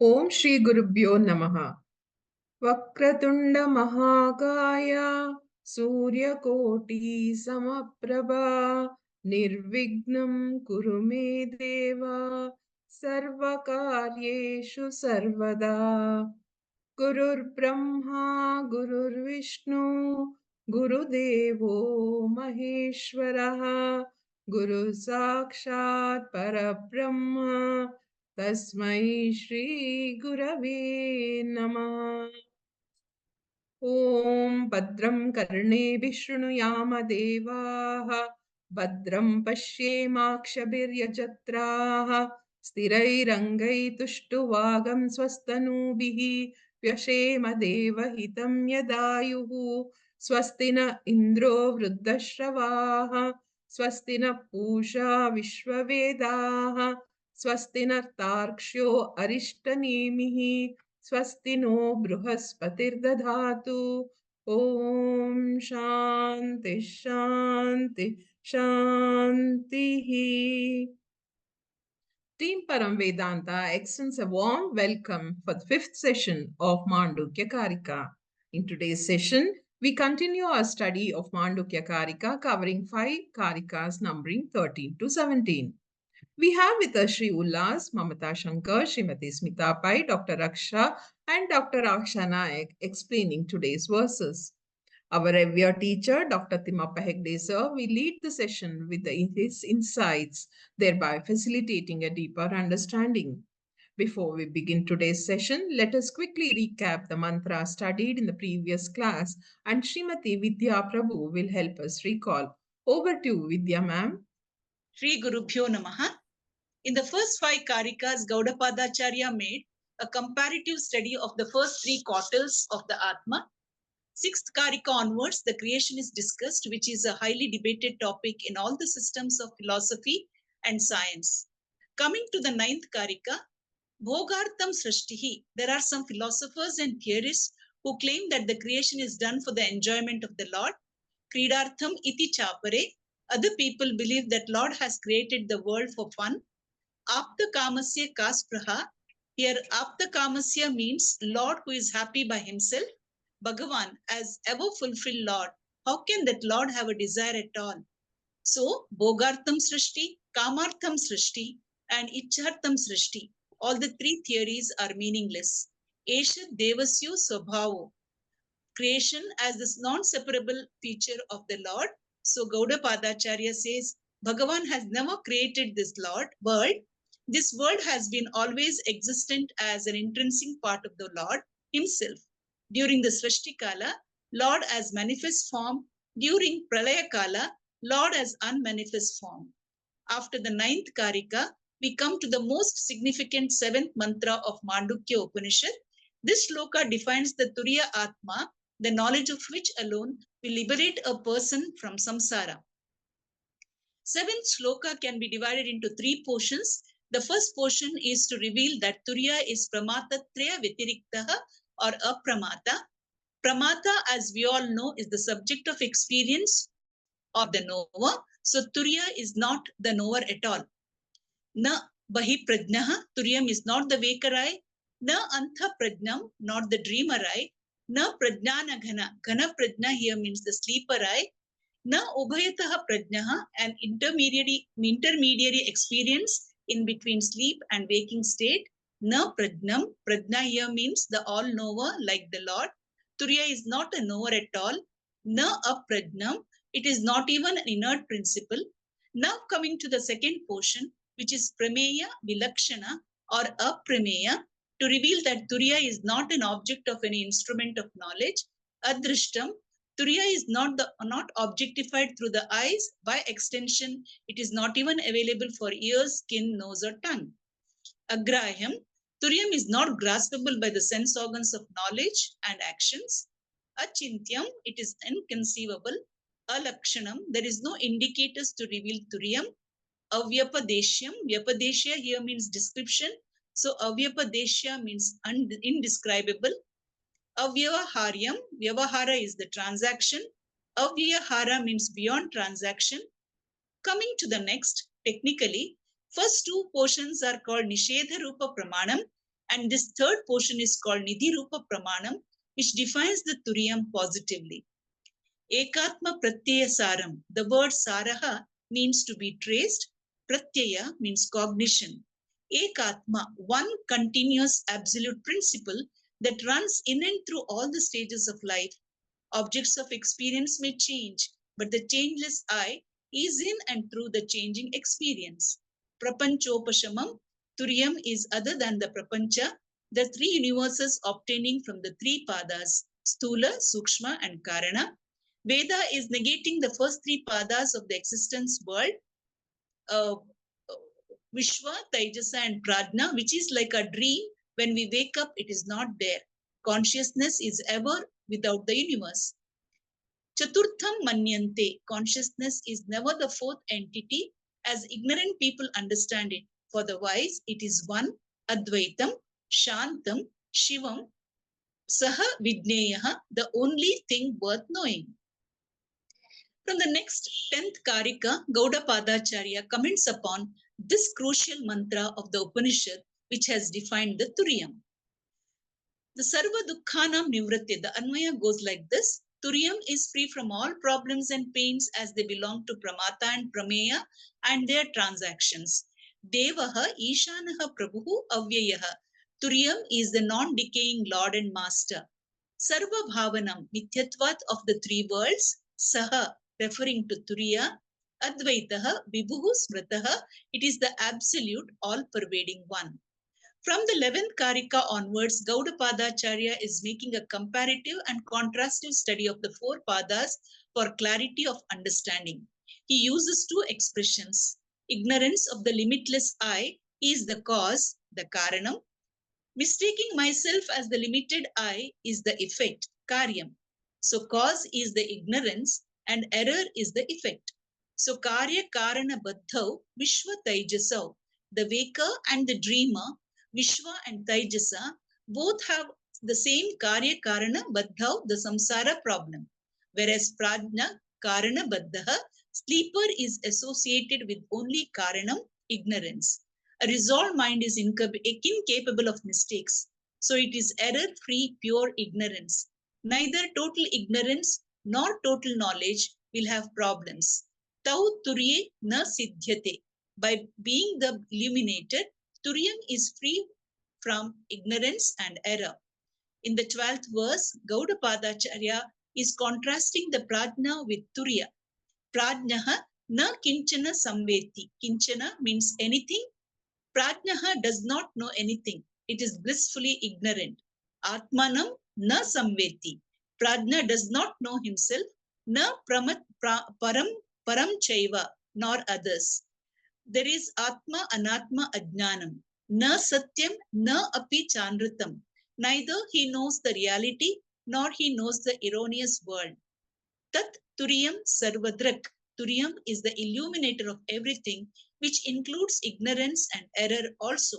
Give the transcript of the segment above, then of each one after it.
Om Shri Gurubhyo Namaha. Vakratunda Mahakaya Suryakoti Samaprabha Nirvignam Kurume Deva Sarvakaryeshu Sarvada Gurur Brahma Gurur Vishnu Gurudevo Maheshwaraha Guru Sakshat Parabrahma Tasmai Shri Gurave Namah. ॐ भद्रं कर्णेभिः शृणुयाम देवाः भद्रं पश्येमाक्षभिर्यजत्राः स्थिरैरङ्गैतुष्टुवागं स्वस्तनूभिः व्यशेम देवहितं यदायुः स्वस्ति न इन्द्रो वृद्धश्रवाः स्वस्ति न पूषा विश्ववेदाः स्वस्ति न तार्क्ष्यो अरिष्टनेमिः स्वस्ति नो बृहस्पतिर्दधातु ॐ शान्ति शान्ति शान्तिः. Team Param Vedanta extends a warm welcome for the fifth session of Mandukya Karika. In today's session, we continue our study of Mandukya Karika covering 5 Karikas numbering 13 to 17. We have with us Sri Ullas, Mamata Shankar, Srimati Smita Pai, Dr. Raksha and Dr. Aksha Naik explaining today's verses. Our revered teacher, Dr. Timappa Hegde sir, will lead the session with his insights, thereby facilitating a deeper understanding. Before we begin today's session, let us quickly recap the mantra studied in the previous class and Srimati Vidya Prabhu will help us recall. Over to you, Vidya ma'am. Shri Gurubhyo Namaha. In the first 5 Karikas, Gaudapadacharya made a comparative study of the first 3 quartils of the Atma. 6th Karika onwards, the creation is discussed, which is a highly debated topic in all the systems of philosophy and science. Coming to the 9th Karika, Bhogartham Srishtihi, there are some philosophers and theorists who claim that the creation is done for the enjoyment of the Lord. Kridartham iti chapare, other people believe that Lord has created the world for fun. Apta kamasya kaspraha, here Apta kamasya means Lord who is happy by himself. Bhagavan, as ever fulfilled Lord, how can that Lord have a desire at all? So, Bhogartham Srishti, Kamartham Srishti, and Icchartham Srishti, all the 3 theories are meaningless. Esha Devasyo Swabhavo, creation as this non-separable feature of the Lord. So Gaudapadacharya says, Bhagavan has never created this world. This world has been always existent as an intrinsic part of the Lord himself. During the Srishti Kala, Lord as manifest form. During Pralaya Kala, Lord as unmanifest form. After the 9th Karika, we come to the most significant 7th mantra of Mandukya Upanishad. This shloka defines the Turiya Atma, the knowledge of which alone will liberate a person from samsara. 7th shloka can be divided into 3 portions. The first portion is to reveal that Turiya is Pramata Traya Vitiriktaha or Apramata. Pramata, as we all know, is the subject of experience or the knower. So Turiya is not the knower at all. Na Bahi Prajnaha, Turiyam is not the waker eye. Na Antha Prajnam, not the dreamer eye. Na Prajnana Ghana, Ghana Prajna here means the sleeper eye. Na Ubhayataha Prajnaha, an intermediary experience in between sleep and waking state. Na Prajnam, Prajna here means the all-knower like the Lord. Turiya is not a knower at all. Na Aprajnam, it is not even an inert principle. Now coming to the second portion, which is Prameya Vilakshana or Aprameya, to reveal that Turiya is not an object of any instrument of knowledge. Adrishtam, Turiya is not objectified through the eyes. By extension, it is not even available for ears, skin, nose or tongue. Agrahyam, Turiyam is not graspable by the sense organs of knowledge and actions. Achintyam, it is inconceivable. Alakshanam, there is no indicators to reveal Turiyam. Avyapadeshyam, Vyapadeshya here means description. So Avyapadeshya means indescribable. Avyavaharyam, Vyavahara is the transaction. Avyahara means beyond transaction. Coming to the next, technically, first 2 portions are called Nishedha Rupa Pramanam And this third portion is called Nidhi Rupa Pramanam, which defines the Turiyam positively. Ekatma Pratyaya Saram. The word Saraha means to be traced. Pratyaya means cognition. Ekatma, one continuous absolute principle that runs in and through all the stages of life. Objects of experience may change, but the changeless I is in and through the changing experience. Prapanchopashamam, Turiyam is other than the Prapancha, the three universes obtaining from the three padas, Stula, Sukshma, and Karana. Veda is negating the first three padas of the existence world, uh, Vishwa, Taijasa, and Prajna, which is like a dream. When we wake up, it is not there. Consciousness is ever without the universe. Chaturtham Manyante, consciousness is never the fourth entity as ignorant people understand it. For the wise, it is one, Advaitam, Shantam, Shivam, Saha Vidneyaha, the only thing worth knowing. From the next 10th Karika, Gaudapadacharya comments upon this crucial mantra of the Upanishad, which has defined the Turiyam. The Sarva Dukkhanam Nivritti, the Anvaya goes like this. Turiyam is free from all problems and pains as they belong to Pramata and Prameya and their transactions. Devaha Ishanaha Prabhu Avyayaha. Turiyam is the non-decaying Lord and Master. Sarva Bhavanam, Mithyatvat of the three worlds, Saha, referring to Turiya, Advaitaha, Vibhuhu Smritaha, it is the absolute, all-pervading one. From the 11th Karika onwards, Gaudapadacharya is making a comparative and contrastive study of the four padas for clarity of understanding. He uses two expressions. Ignorance of the limitless I is the cause, the karanam. Mistaking myself as the limited I is the effect, karyam. So cause is the ignorance and error is the effect. So karya karana baddhav vishwa taijasau. The waker and the dreamer, Vishwa and Taijasa, both have the same karya karana baddhav, the samsara problem. Whereas prajna karana baddha, sleeper is associated with only karanam, ignorance. A resolved mind is incapable of mistakes. So it is error-free, pure ignorance. Neither total ignorance nor total knowledge will have problems. Tau turiye na siddhyate. By being the illuminated, Turiyam is free from ignorance and error. In the 12th verse, Gaudapadacharya is contrasting the prajna with Turiya. Prajnaha na kinchana samveti. Kinchana means anything. Prajnaha does not know anything. It is blissfully ignorant. Atmanam na samveti. Prajna does not know himself. Na param chaiva, nor others. There is Atma, Anatma, Ajnanam. Na Satyam, na api Chandritam. Neither he knows the reality, nor he knows the erroneous world. Tat Turiyam Sarvadrak. Turiyam is the illuminator of everything, which includes ignorance and error also.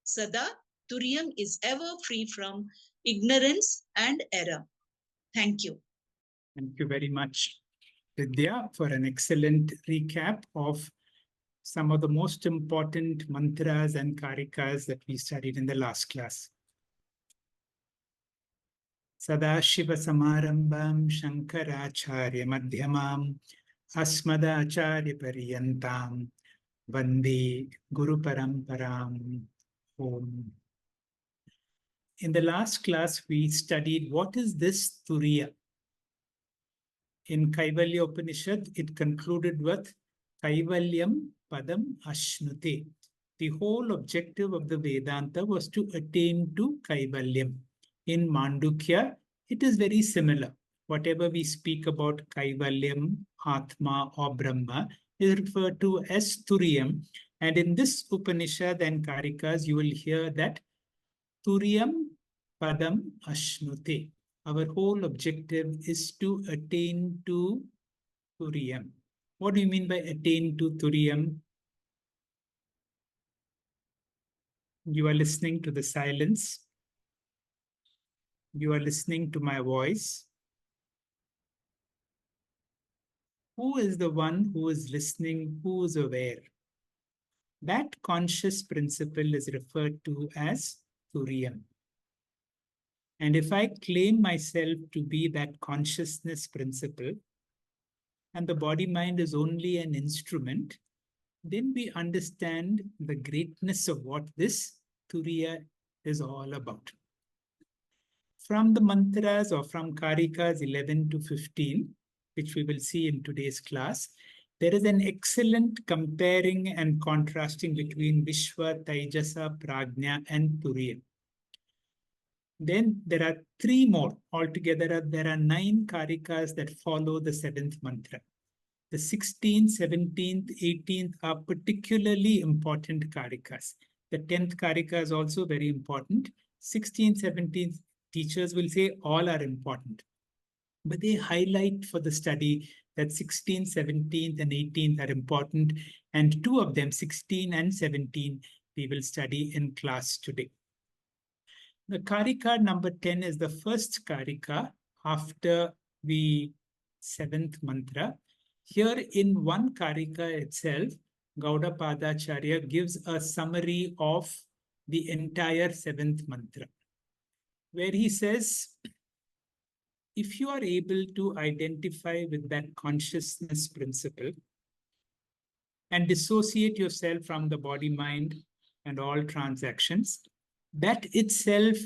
Sada, Turiyam is ever free from ignorance and error. Thank you. Thank you very much, Vidya, for an excellent recap of some of the most important mantras and karikas that we studied in the last class. Sadashiva Samarambam Shankaracharya Madhyamam Asmadacharya Pariyantam Vande Guru Paramparam Om. In the last class, we studied what is this Turiya. In Kaivalya Upanishad, it concluded with Kaivalyam Padam Ashnute. The whole objective of the Vedanta was to attain to Kaivalyam. In Mandukya, it is very similar. Whatever we speak about Kaivalyam, Atma, or Brahma is referred to as Turiyam. And in this Upanishad and Karikas, you will hear that Turiyam Padam Ashnute. Our whole objective is to attain to Turiyam. What do you mean by attain to Turiyam? You are listening to the silence. You are listening to my voice. Who is the one who is listening, who is aware? That conscious principle is referred to as Turiya. And if I claim myself to be that consciousness principle, and the body-mind is only an instrument, then we understand the greatness of what this Turiya is all about. From the mantras or from Karikas 11 to 15, which we will see in today's class, there is an excellent comparing and contrasting between Vishwa, Taijasa, Prajna, and Turiya. Then there are three more. Altogether, there are 9 Karikas that follow the 7th mantra. The 16th, 17th, 18th are particularly important Karikas. The 10th Karika is also very important. 16th, 17th, teachers will say all are important. But they highlight for the study that 16th, 17th, and 18th are important. And 2 of them, 16 and 17, we will study in class today. The Karika number 10 is the first Karika after the 7th mantra. Here in one Karika itself, Gaudapadacharya gives a summary of the entire 7th mantra, where he says, if you are able to identify with that consciousness principle and dissociate yourself from the body-mind and all transactions, that itself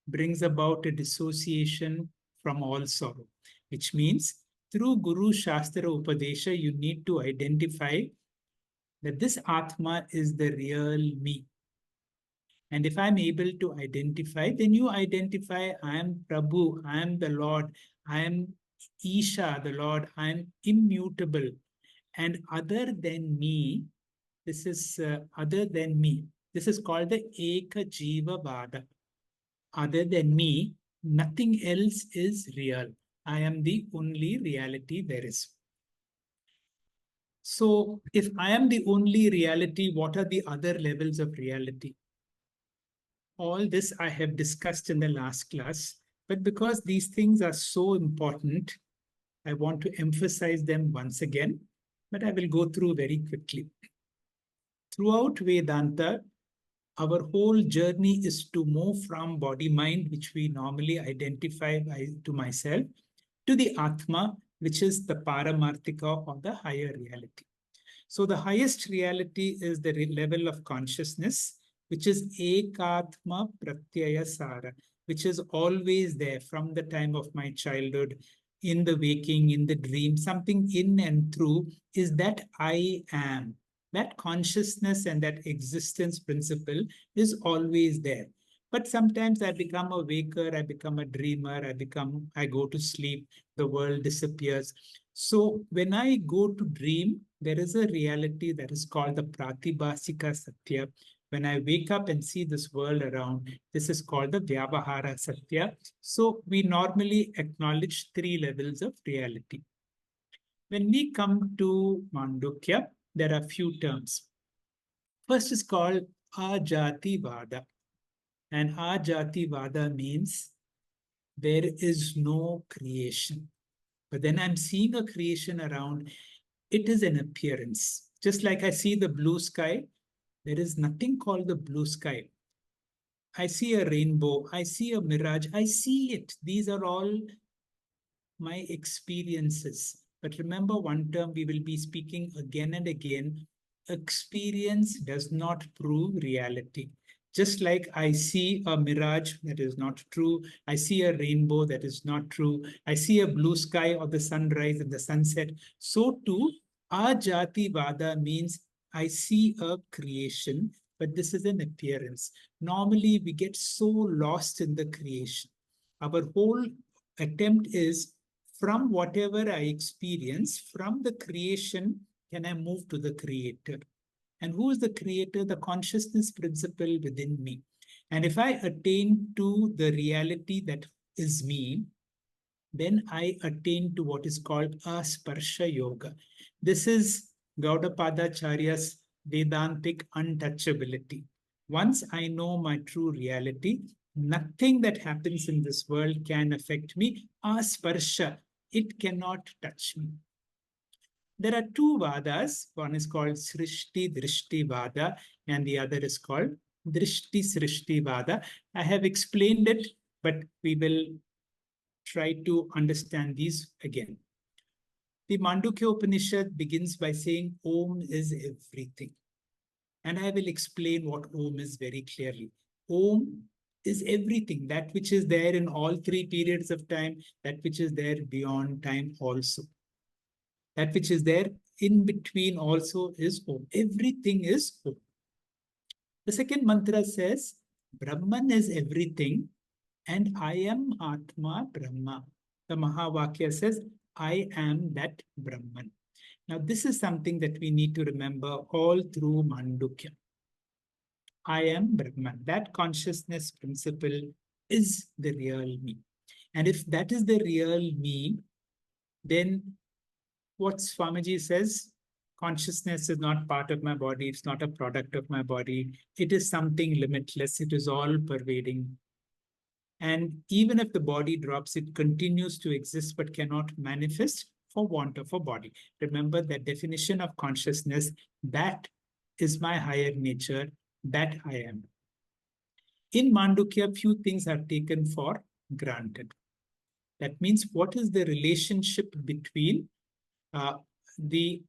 brings about a dissociation from all sorrow, which means through Guru Shastra Upadesha, you need to identify that this Atma is the real me. And if I'm able to identify, then you identify, I am Prabhu, I am the Lord, I am Isha, the Lord, I am immutable. And other than me, this is other than me. This is called the Eka Jiva Vada. Other than me, nothing else is real. I am the only reality there is. So if I am the only reality, what are the other levels of reality? All this I have discussed in the last class, but because these things are so important, I want to emphasize them once again, but I will go through very quickly. Throughout Vedanta, our whole journey is to move from body-mind, which we normally identify to myself, to the Atma, which is the Paramarthika or the higher reality. So the highest reality is the level of consciousness, which is Ekatma Pratyaya Sara, which is always there from the time of my childhood, in the waking, in the dream, something in and through is that I am. That consciousness and that existence principle is always there. But sometimes I become a waker, I become a dreamer, I go to sleep, the world disappears. So when I go to dream, there is a reality that is called the Pratibhasika Satya. When I wake up and see this world around, this is called the Vyavahara Satya. So we normally acknowledge 3 levels of reality. When we come to Mandukya, there are few terms. First is called Ajati Vada. And Ajati Vada means there is no creation. But then I'm seeing a creation around. It is an appearance. Just like I see the blue sky, there is nothing called the blue sky. I see a rainbow. I see a mirage. I see it. These are all my experiences. But remember one term we will be speaking again and again. Experience does not prove reality. Just like I see a mirage that is not true, I see a rainbow that is not true, I see a blue sky or the sunrise and the sunset, so too, Ajati Vada means I see a creation, but this is an appearance. Normally, we get so lost in the creation. Our whole attempt is from whatever I experience, from the creation, can I move to the creator? And who is the creator? The consciousness principle within me. And if I attain to the reality that is me, then I attain to what is called Asparsha Yoga. This is Gaudapadacharya's Vedantic untouchability. Once I know my true reality, nothing that happens in this world can affect me. Asparsha, it cannot touch me. There are 2 vadas. One is called Srishti-Drishti Vada and the other is called Drishti-Srishti vada. I have explained it, but we will try to understand these again. The Mandukya Upanishad begins by saying Om is everything. And I will explain what Om is very clearly. Om is everything, that which is there in all three periods of time, that which is there beyond time also. That which is there in between also is Om. Everything is Om. The second mantra says, Brahman is everything and I am Atma Brahma. The Mahavakya says, I am that Brahman. Now, this is something that we need to remember all through Mandukya. I am Brahman. That consciousness principle is the real me. And if that is the real me, then what Swamiji says, consciousness is not part of my body, it's not a product of my body, it is something limitless, it is all pervading. And even if the body drops, it continues to exist but cannot manifest for want of a body. Remember that definition of consciousness, that is my higher nature, that I am. In Mandukya, few things are taken for granted. That means what is the relationship between the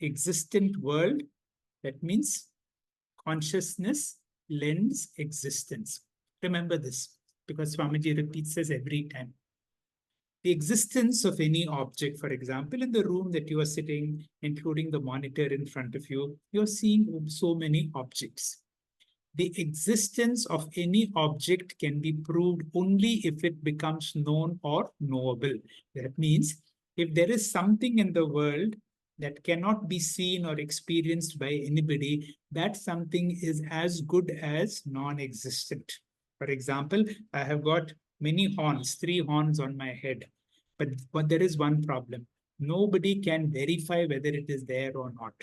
existent world? That means consciousness lends existence. Remember this, because Swamiji repeats this every time. The existence of any object, for example, in the room that you are sitting, including the monitor in front of you, you're seeing so many objects. The existence of any object can be proved only if it becomes known or knowable. That means if there is something in the world that cannot be seen or experienced by anybody, that something is as good as non-existent. For example, I have got many horns, 3 horns on my head, but there is one problem. Nobody can verify whether it is there or not.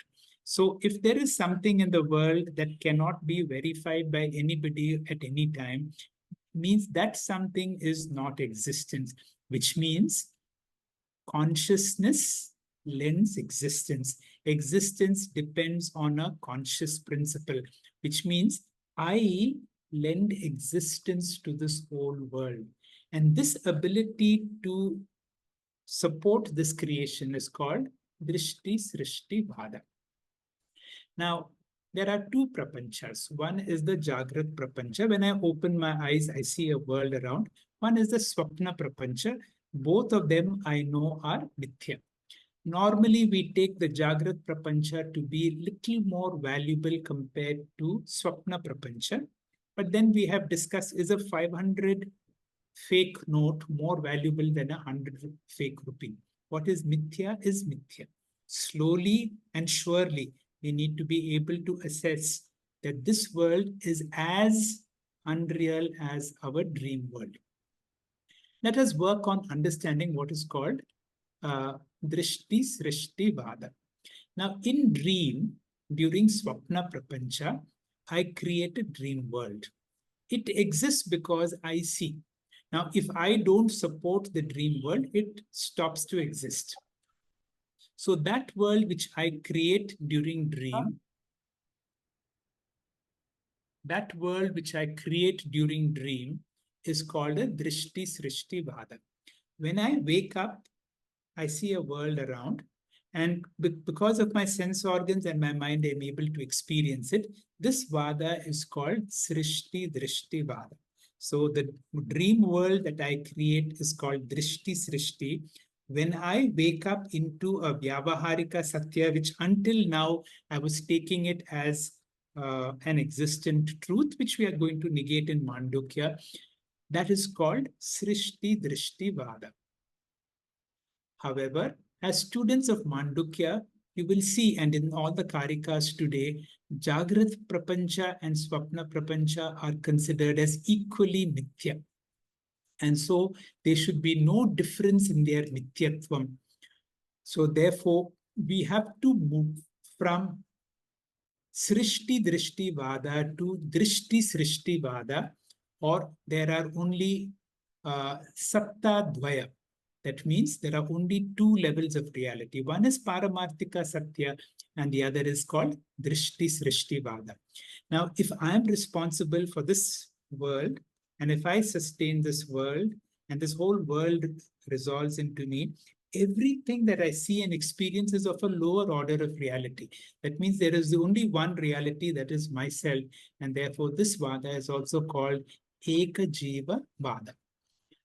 So if there is something in the world that cannot be verified by anybody at any time, means that something is not existence, which means consciousness lends existence. Existence depends on a conscious principle, which means I lend existence to this whole world. And this ability to support this creation is called Drishti-Srishti vada. Now, there are two prapanchas. One is the Jagrat prapancha. When I open my eyes, I see a world around. One is the Swapna prapancha. Both of them I know are mithya. Normally, we take the Jagrat prapancha to be little more valuable compared to Swapna prapancha. But then we have discussed, is a 500 fake note more valuable than 100 fake rupee? What is mithya is mithya. Slowly and surely, we need to be able to assess that this world is as unreal as our dream world. Let us work on understanding what is called Drishti-Srishti vada. Now, in dream, during Swapna Prapancha, I create a dream world. It exists because I see. Now, if I don't support the dream world, it stops to exist. So that world which I create during dream, is called a Drishti-Srishti vada. When I wake up, I see a world around, and because of my sense organs and my mind, I'm able to experience it. This vada is called Srishti-Drishti vada. So the dream world that I create is called Drishti-Srishti. When I wake up into a Vyavaharika Satya, which until now I was taking it as an existent truth, which we are going to negate in Mandukya, that is called Srishti-Drishti vada. However, as students of Mandukya, you will see, and in all the Karikas today, Jagrat Prapancha and Swapna Prapancha are considered as equally mithya. And so there should be no difference in their mithyatvam. So therefore, we have to move from Srishti-Drishti vada to Drishti-Srishti vada, or there are only Sapta Dvaya. That means there are only two levels of reality. One is Paramarthika Satya, and the other is called Drishti-Srishti vada. Now, if I am responsible for this world, and if I sustain this world, and this whole world resolves into me, everything that I see and experience is of a lower order of reality. That means there is only one reality, that is myself, and therefore this vada is also called Eka Jiva Vada.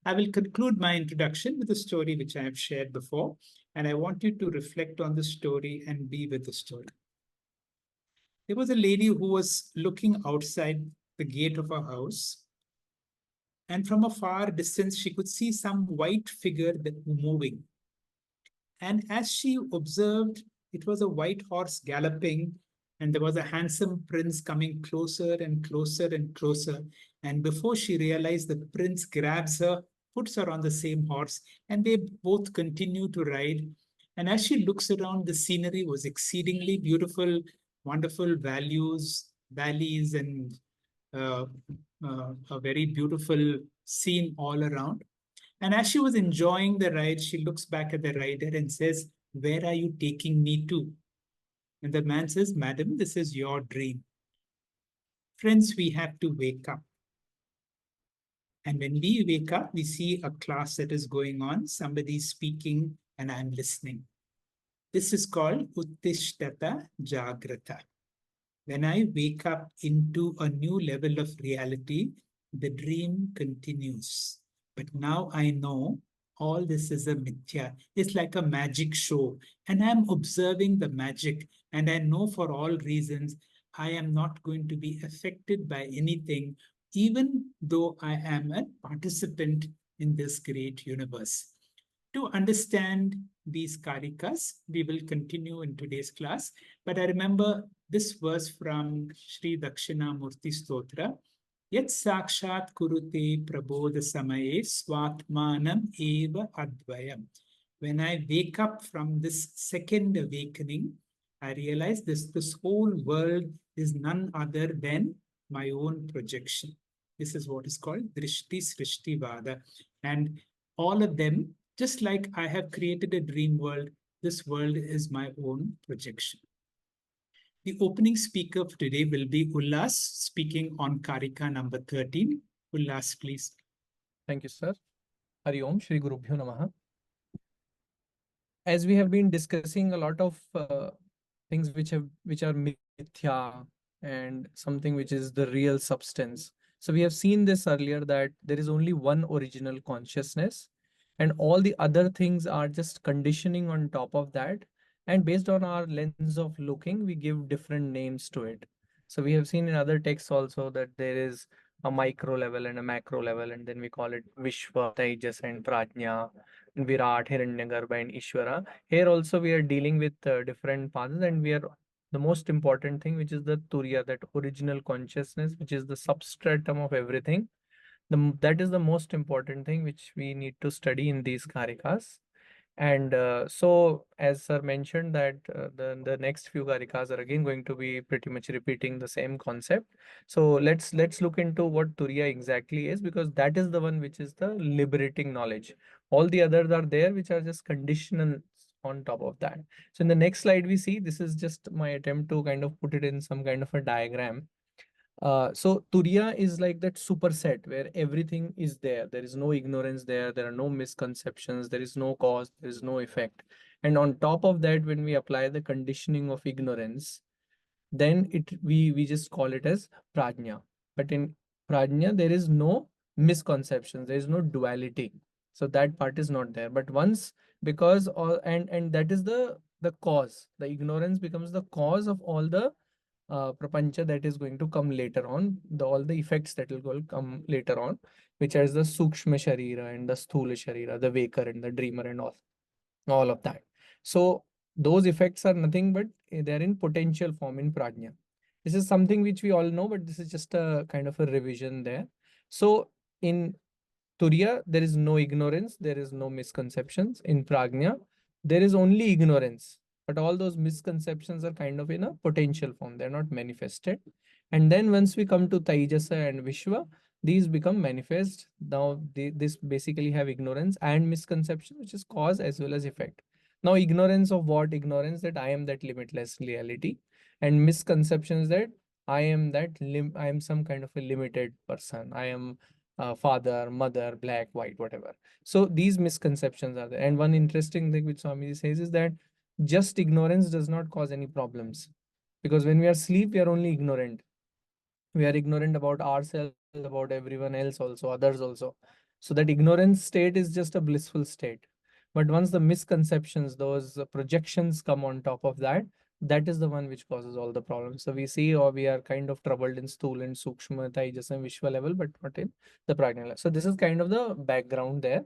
I will conclude my introduction with a story which I have shared before, and I want you to reflect on the story and be with the story. There was a lady who was looking outside the gate of her house, and from a far distance, she could see some white figure that moving. And as she observed, it was a white horse galloping, and there was a handsome prince coming closer and closer and closer. And before she realized, the prince grabs her, puts her on the same horse, and they both continue to ride. And as she looks around, the scenery was exceedingly beautiful, wonderful valleys, and uh, a very beautiful scene all around. And as she was enjoying the ride, she looks back at the rider and says, "Where are you taking me to?" And the man says, "Madam, this is your dream." Friends, we have to wake up. And when we wake up, we see a class that is going on, somebody speaking, and I'm listening. This is called Uttishtata Jagrata. When I wake up into a new level of reality, the dream continues. But now I know all this is a mithya. It's like a magic show. And I'm observing the magic. And I know for all reasons, I am not going to be affected by anything, even though I am a participant in this great universe. To understand these karikas, we will continue in today's class. But I remember this verse from Sri Dakshinamurti Stotra. Yat sakshat kurute prabodha samaye swatmanam eva advayam. When I wake up from this second awakening, I realize this whole world is none other than my own projection. This is what is called Drishti-Srishti vada. And all of them, just like I have created a dream world, this world is my own projection. The opening speaker for today will be Ullas, speaking on Karika number 13. Ullas, please. Thank you, sir. Hari Om, Shri Gurubhyo Namaha. As we have been discussing a lot of things which are mithya and something which is the real substance. So we have seen this earlier, that there is only one original consciousness, and all the other things are just conditioning on top of that. And based on our lens of looking, we give different names to it. So we have seen in other texts also that there is a micro level and a macro level, and then we call it Vishwa, Tejas, and Prajna, Virat, Hiranyagarbha, and Ishvara. Here also we are dealing with different paths, and we are the most important thing, which is the Turiya, that original consciousness, which is the substratum of everything. That is the most important thing which we need to study in these karikas. And so, as sir mentioned, that the next few karikas are again going to be pretty much repeating the same concept. So let's look into what Turiya exactly is, because that is the one which is the liberating knowledge. All the others are there, which are just conditional on top of that. So in the next slide, we see, this is just my attempt to kind of put it in some kind of a diagram. So Turiya is like that superset where everything is there. There is no ignorance there. There are no misconceptions. There is no cause. There is no effect. And on top of that, when we apply the conditioning of ignorance, then we just call it as prajna. But in prajna, there is no misconceptions. There is no duality. So that part is not there. But once, because all, and that is the cause. The ignorance becomes the cause of all the prapancha that is going to come later on, all the effects that will come later on, which is the sukshma sharira and the sthula sharira, the waker and the dreamer and all of that. So those effects are nothing but they're in potential form in prajna. This is something which we all know, but this is just a kind of a revision there. So in Turiya, there is no ignorance, there is no misconceptions. In prajna, there is only ignorance, but all those misconceptions are kind of in a potential form. They're not manifested. And then once we come to Taijasa and Vishwa, these become manifest. Now this basically have ignorance and misconception, which is cause as well as effect. Now ignorance of what? Ignorance that I am that limitless reality, and misconceptions that I am I am some kind of a limited person. I am father, mother, black, white, whatever. So these misconceptions are there. And one interesting thing which Swamiji says is that just ignorance does not cause any problems, because when we are asleep, we are only ignorant. We are ignorant about ourselves, about everyone else also, others also. So that ignorance state is just a blissful state. But once the misconceptions, those projections come on top of that, that is the one which causes all the problems. So we see, or we are kind of troubled in stool and sukshma, taijas and vishwa level, but not in the prajna level. So this is kind of the background there.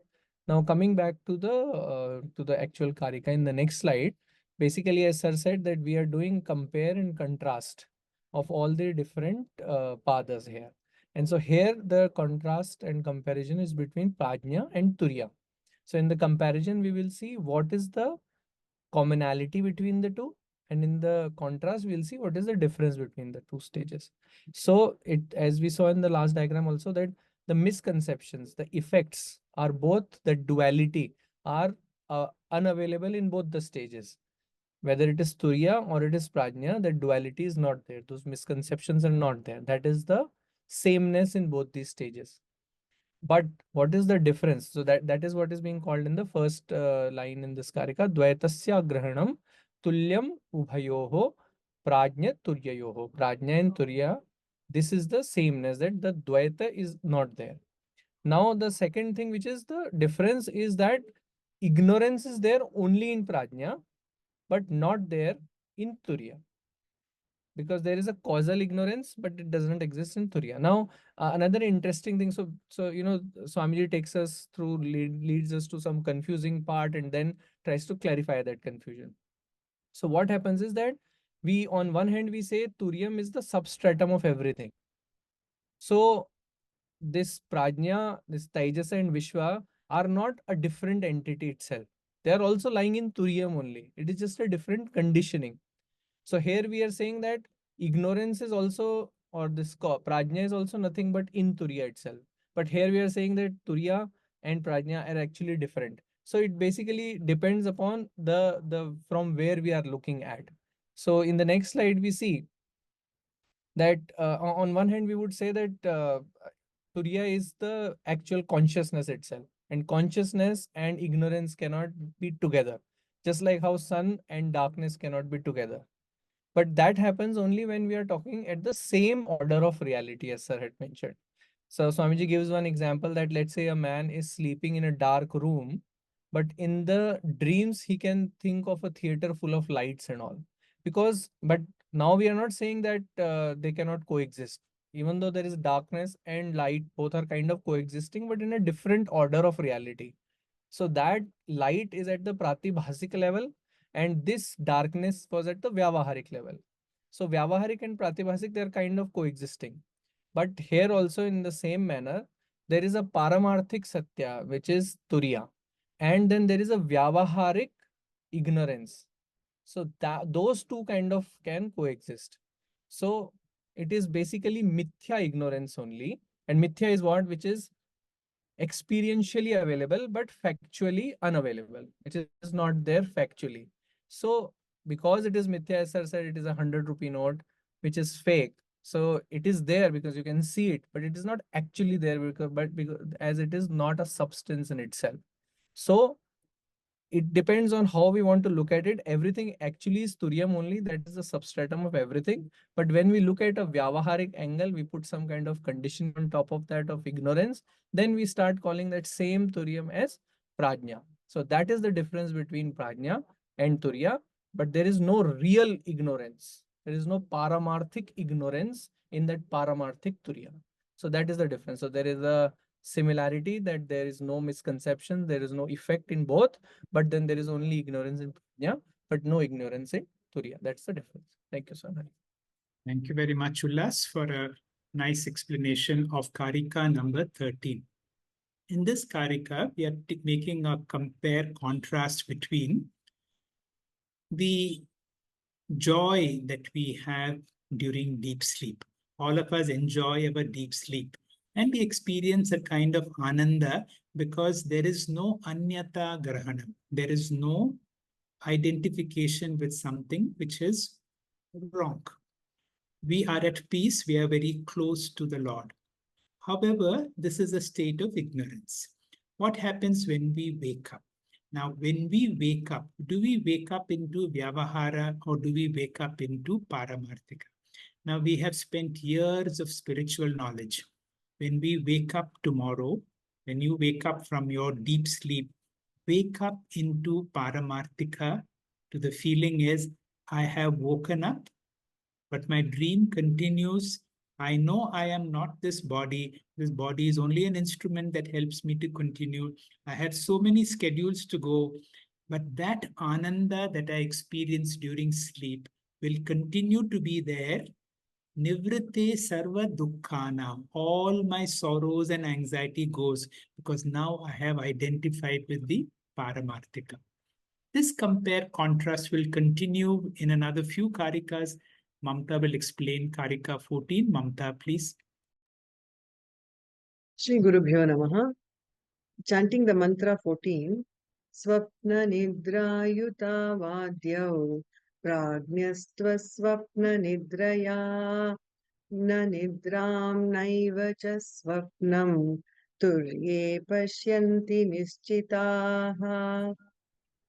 Now coming back to the actual karika in the next slide. Basically, as sir said, that we are doing compare and contrast of all the different pathas here. And so here the contrast and comparison is between prajna and turiya. So in the comparison, we will see what is the commonality between the two. And in the contrast, we'll see what is the difference between the two stages. So it, as we saw in the last diagram also, that the misconceptions, the effects are both, the duality are unavailable in both the stages. Whether it is Turiya or it is Prajna, the duality is not there. Those misconceptions are not there. That is the sameness in both these stages. But what is the difference? So that is what is being called in the first line in this karika. Dvaitasya grahanam tulyam ubhayoho prajna turyayoho. Prajna and Turiya, this is the sameness, that the Dvaita is not there. Now the second thing which is the difference is that ignorance is there only in Prajna, but not there in Turiya. Because there is a causal ignorance, but it does not exist in Turiya. Now, another interesting thing. So Swamiji takes us through, leads us to some confusing part, and then tries to clarify that confusion. So what happens is that we, on one hand, we say Turiyam is the substratum of everything. So this Prajna, this Taijasa and Vishwa are not a different entity itself. They are also lying in Turiyam only. It is just a different conditioning. So here we are saying that ignorance is also, or this prajna is also nothing but in Turiya itself. But here we are saying that Turiya and prajna are actually different. So it basically depends upon the from where we are looking at. So in the next slide, we see that on one hand, we would say that Turiya is the actual consciousness itself. And consciousness and ignorance cannot be together. Just like how sun and darkness cannot be together. But that happens only when we are talking at the same order of reality, as sir had mentioned. So Swamiji gives one example that, let's say a man is sleeping in a dark room, but in the dreams, he can think of a theater full of lights and all. But now we are not saying that they cannot coexist. Even though there is darkness and light, both are kind of coexisting, but in a different order of reality. So that light is at the pratibhasik level, and this darkness was at the vyavaharik level. So vyavaharik and pratibhasik, they are kind of coexisting. But here also in the same manner, there is a paramarthik satya, which is Turiya. And then there is a vyavaharik ignorance. So that those two kind of can coexist. So it is basically mithya ignorance only. And mithya is what? Which is experientially available, but factually unavailable. It is not there factually. So because it is mithya, as sir said, it is a 100 rupee note, which is fake. So it is there because you can see it, but it is not actually there because as it is not a substance in itself. So it depends on how we want to look at it. Everything actually is Turiyam only. That is the substratum of everything. But when we look at a Vyavaharik angle, we put some kind of condition on top of that of ignorance. Then we start calling that same Turiyam as Prajna. So that is the difference between Prajna and Turiya. But there is no real ignorance. There is no paramarthik ignorance in that paramarthik Turiya. So that is the difference. So there is a similarity, that there is no misconception, there is no effect in both, but then there is only ignorance in Prajna, but no ignorance in Turiya. That's the difference. Thank you, sir. Thank you very much, Ullas, for a nice explanation of Karika number 13. In this Karika, we are making a compare contrast between the joy that we have during deep sleep. All of us enjoy our deep sleep. And we experience a kind of ananda because there is no anyata grahanam. There is no identification with something which is wrong. We are at peace. We are very close to the Lord. However, this is a state of ignorance. What happens when we wake up? Now, when we wake up, do we wake up into Vyavahara or do we wake up into Paramarthika? Now, we have spent years of spiritual knowledge. When we wake up tomorrow, when you wake up from your deep sleep, wake up into Paramarthika to the feeling is, I have woken up, but my dream continues. I know I am not this body. This body is only an instrument that helps me to continue. I have so many schedules to go, but that ananda that I experience during sleep will continue to be there. Nivrite sarva dukkhana. All my sorrows and anxiety goes because now I have identified with the Paramarthika. This compare contrast will continue in another few karikas. Mamta will explain Karika 14. Mamta, please. Shri Gurubhyo Namaha. Chanting the mantra 14. Swapna nidrayuta vadyau prajnastva swapna nidraya na nidram naiva cha swapnam turye pashyanti nischitaha.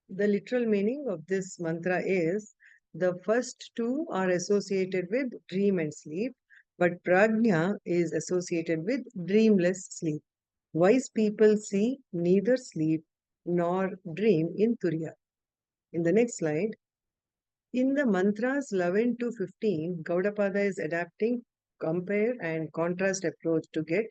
The literal meaning of this mantra is the first two are associated with dream and sleep, but prajna is associated with dreamless sleep. Wise people see neither sleep nor dream in Turiya. In the next slide, in the mantras 11 to 15, Gaudapada is adapting compare and contrast approach to get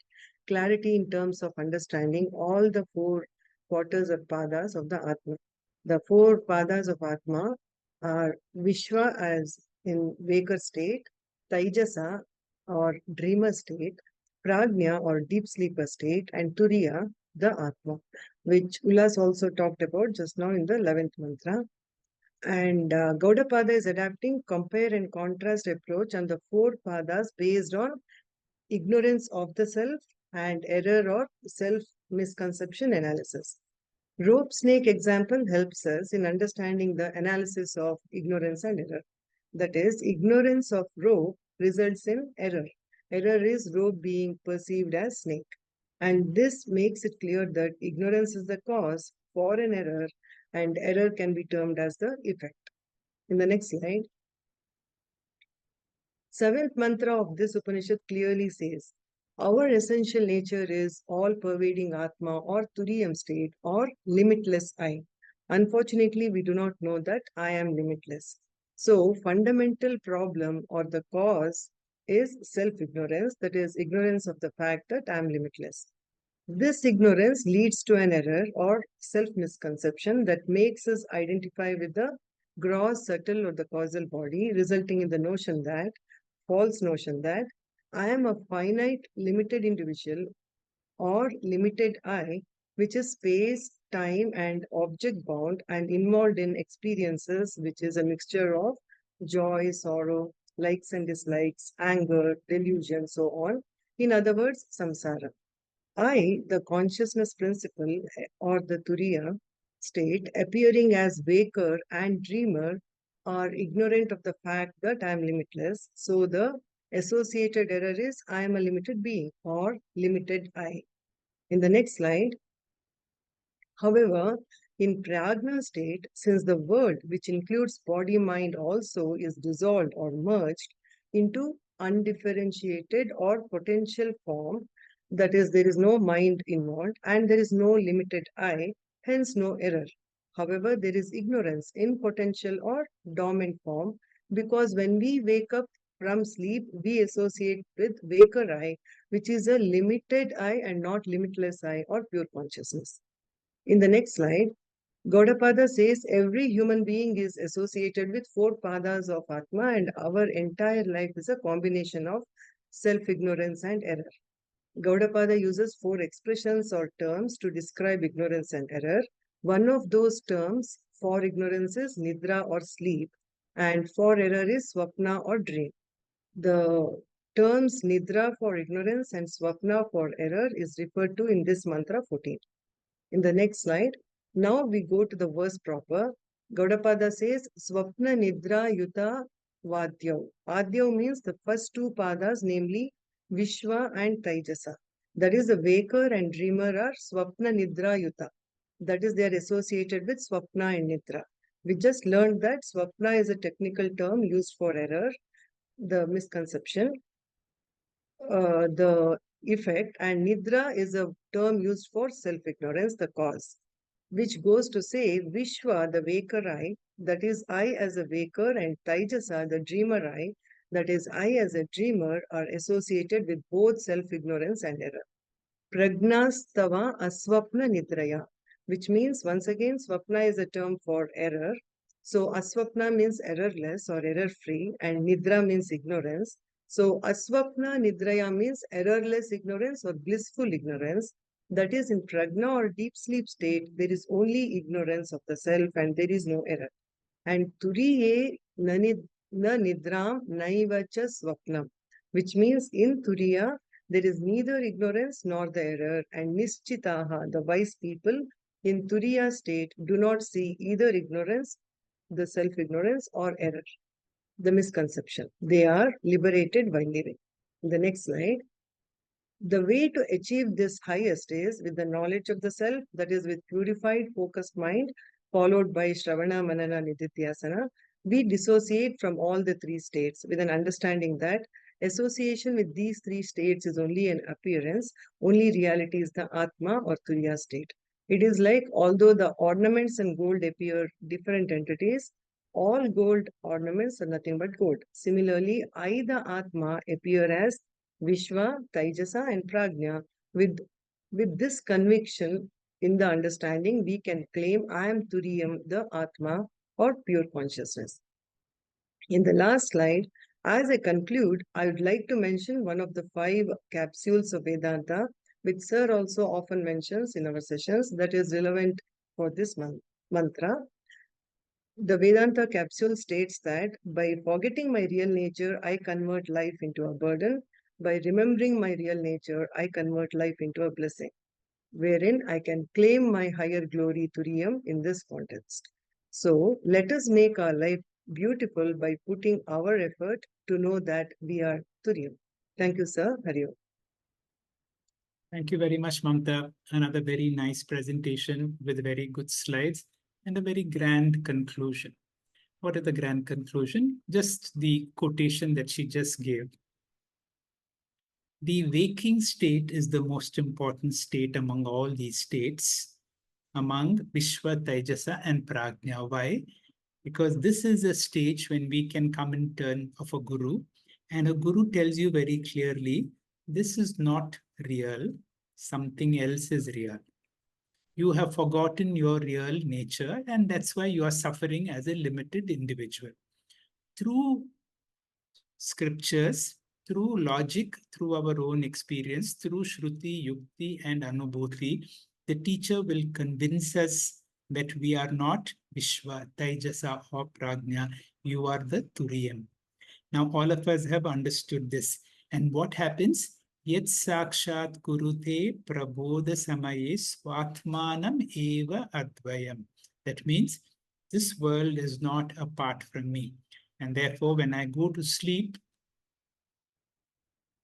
clarity in terms of understanding all the four quarters of padas of the Atma. The four padas of Atma are Vishwa as in waker state, Taijasa or dreamer state, Prajna or deep sleeper state, and Turiya, the Atma, which Ullas also talked about just now in the 11th mantra. And Gaudapada is adapting compare and contrast approach on the four padas based on ignorance of the self and error or self misconception analysis. Rope snake example helps us in understanding the analysis of ignorance and error. That is, ignorance of rope results in error. Error is rope being perceived as snake. And this makes it clear that ignorance is the cause for an error and error can be termed as the effect. In the next slide, seventh mantra of this Upanishad clearly says, our essential nature is all-pervading Atma or Turiyam state or limitless I. Unfortunately, we do not know that I am limitless. So, fundamental problem or the cause is self-ignorance, that is, ignorance of the fact that I am limitless. This ignorance leads to an error or self-misconception that makes us identify with the gross, subtle, or the causal body, resulting in the notion that, false notion that, I am a finite, limited individual or limited I, which is space, time, and object bound and involved in experiences, which is a mixture of joy, sorrow, likes and dislikes, anger, delusion, so on. In other words, samsara. I, the consciousness principle or the Turiya state, appearing as waker and dreamer, are ignorant of the fact that I am limitless. So the associated error is I am a limited being or limited I. In the next slide, however, in prajna state, since the world, which includes body mind also, is dissolved or merged into undifferentiated or potential form, that is, there is no mind involved and there is no limited I, hence no error. However, there is ignorance in potential or dormant form because when we wake up from sleep, we associate with waker I, which is a limited I and not limitless I or pure consciousness. In the next slide, Gaudapada says every human being is associated with four padas of Atma and our entire life is a combination of self-ignorance and error. Gaudapada uses four expressions or terms to describe ignorance and error. One of those terms for ignorance is nidra or sleep and for error is swapna or dream. The terms Nidra for ignorance and Swapna for error is referred to in this mantra 14. In the next slide, now we go to the verse proper. Gaudapada says, Swapna Nidra Yuta Vadyav. Vadyav means the first two padas, namely Vishwa and Taijasa. That is, the waker and dreamer are Swapna Nidra Yuta. That is, they are associated with Swapna and Nidra. We just learned that Swapna is a technical term used for error, the misconception, the effect, and Nidra is a term used for self-ignorance, the cause, which goes to say Vishwa, the waker I, that is I as a waker, and Taijasa, the dreamer I, that is I as a dreamer, are associated with both self-ignorance and error. Pragnastava aswapna nidraya, which means once again swapna is a term for error. So aswapna means errorless or error-free, and nidra means ignorance. So aswapna nidraya means errorless ignorance or blissful ignorance. That is, in pragna or deep sleep state, there is only ignorance of the self and there is no error. And turiye na nidram naivacha swapnam, which means in turiya there is neither ignorance nor the error, and nischitaha, the wise people in turiya state, do not see either ignorance, the self-ignorance, or error, the misconception. They are liberated while living. In the next slide, the way to achieve this highest is with the knowledge of the self, that is with purified, focused mind, followed by Shravana, Manana, Nididhyasana. We dissociate from all the three states with an understanding that association with these three states is only an appearance, only reality is the Atma or Turiya state. It is like, although the ornaments and gold appear different entities, all gold ornaments are nothing but gold. Similarly, I, the Atma, appear as Vishwa, Taijasa, and Prajna. With this conviction in the understanding, we can claim I am Turiyam, the Atma, or pure consciousness. In the last slide, as I conclude, I would like to mention one of the 5 capsules of Vedanta, which Sir also often mentions in our sessions, that is relevant for this mantra. The Vedanta capsule states that by forgetting my real nature, I convert life into a burden. By remembering my real nature, I convert life into a blessing, wherein I can claim my higher glory Turiyam in this context. So let us make our life beautiful by putting our effort to know that we are Turiyam. Thank you, sir. Hari Om. Thank you very much, Mamta. Another very nice presentation with very good slides and a very grand conclusion. What is the grand conclusion? Just the quotation that she just gave. The waking state is the most important state among all these states, among Vishwa, Taijasa, and Prajna. Why? Because this is a stage when we can come in turn of a guru, and a guru tells you very clearly, this is not real, something else is real. You have forgotten your real nature, and that's why you are suffering as a limited individual. Through scriptures, through logic, through our own experience, through Shruti, Yukti, and Anubhuti, the teacher will convince us that we are not Vishwa, Taijasa, or Prajna. You are the Turiyam. Now, all of us have understood this. And what happens? Yet sakshat kurute prabodha samaye swatmanam eva advayam. That means this world is not apart from me. And therefore, when I go to sleep,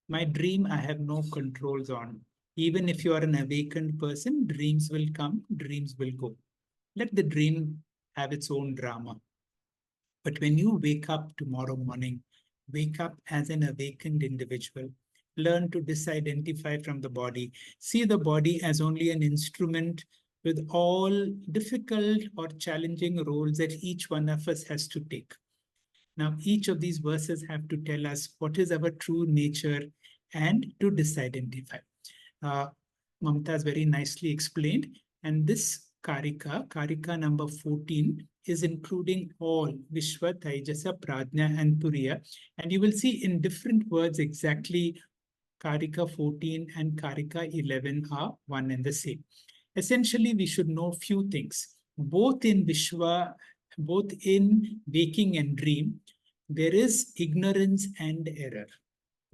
my dream I have no controls on. Even if you are an awakened person, dreams will come, dreams will go. Let the dream have its own drama. But when you wake up tomorrow morning, wake up as an awakened individual. Learn to disidentify from the body. See the body as only an instrument with all difficult or challenging roles that each one of us has to take. Now, each of these verses have to tell us what is our true nature and to disidentify. Mamta has very nicely explained. And this Karika number 14, is including all Vishwa, Taijasa, Prajna, and Turiya. And you will see in different words exactly Karika 14 and Karika 11 are one and the same. Essentially, we should know few things. Both in Vishwa, both in waking and dream, there is ignorance and error.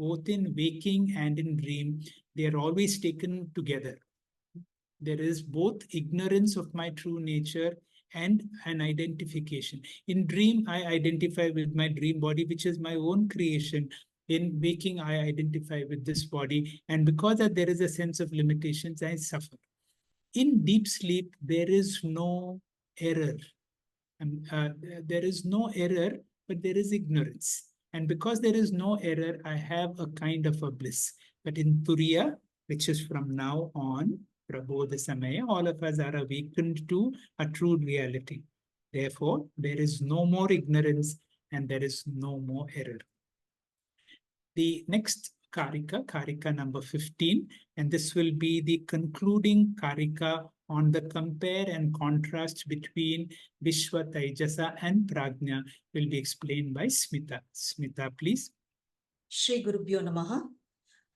both in waking and in dream, they are always taken together. There is both ignorance of my true nature and an identification. In dream, I identify with my dream body, which is my own creation. In waking, I identify with this body. And because there is a sense of limitations, I suffer. In deep sleep, there is no error. There is no error, but there is ignorance. And because there is no error, I have a kind of a bliss. But in Turiya, which is from now on, Prabodha Samaya, all of us are awakened to a true reality. Therefore, there is no more ignorance and there is no more error. The next Karika, Karika number 15, and this will be the concluding Karika on the compare and contrast between Vishwa, Taijasa and Prajna will be explained by Smita. Smita, please. Shri Gurubhyo Namaha.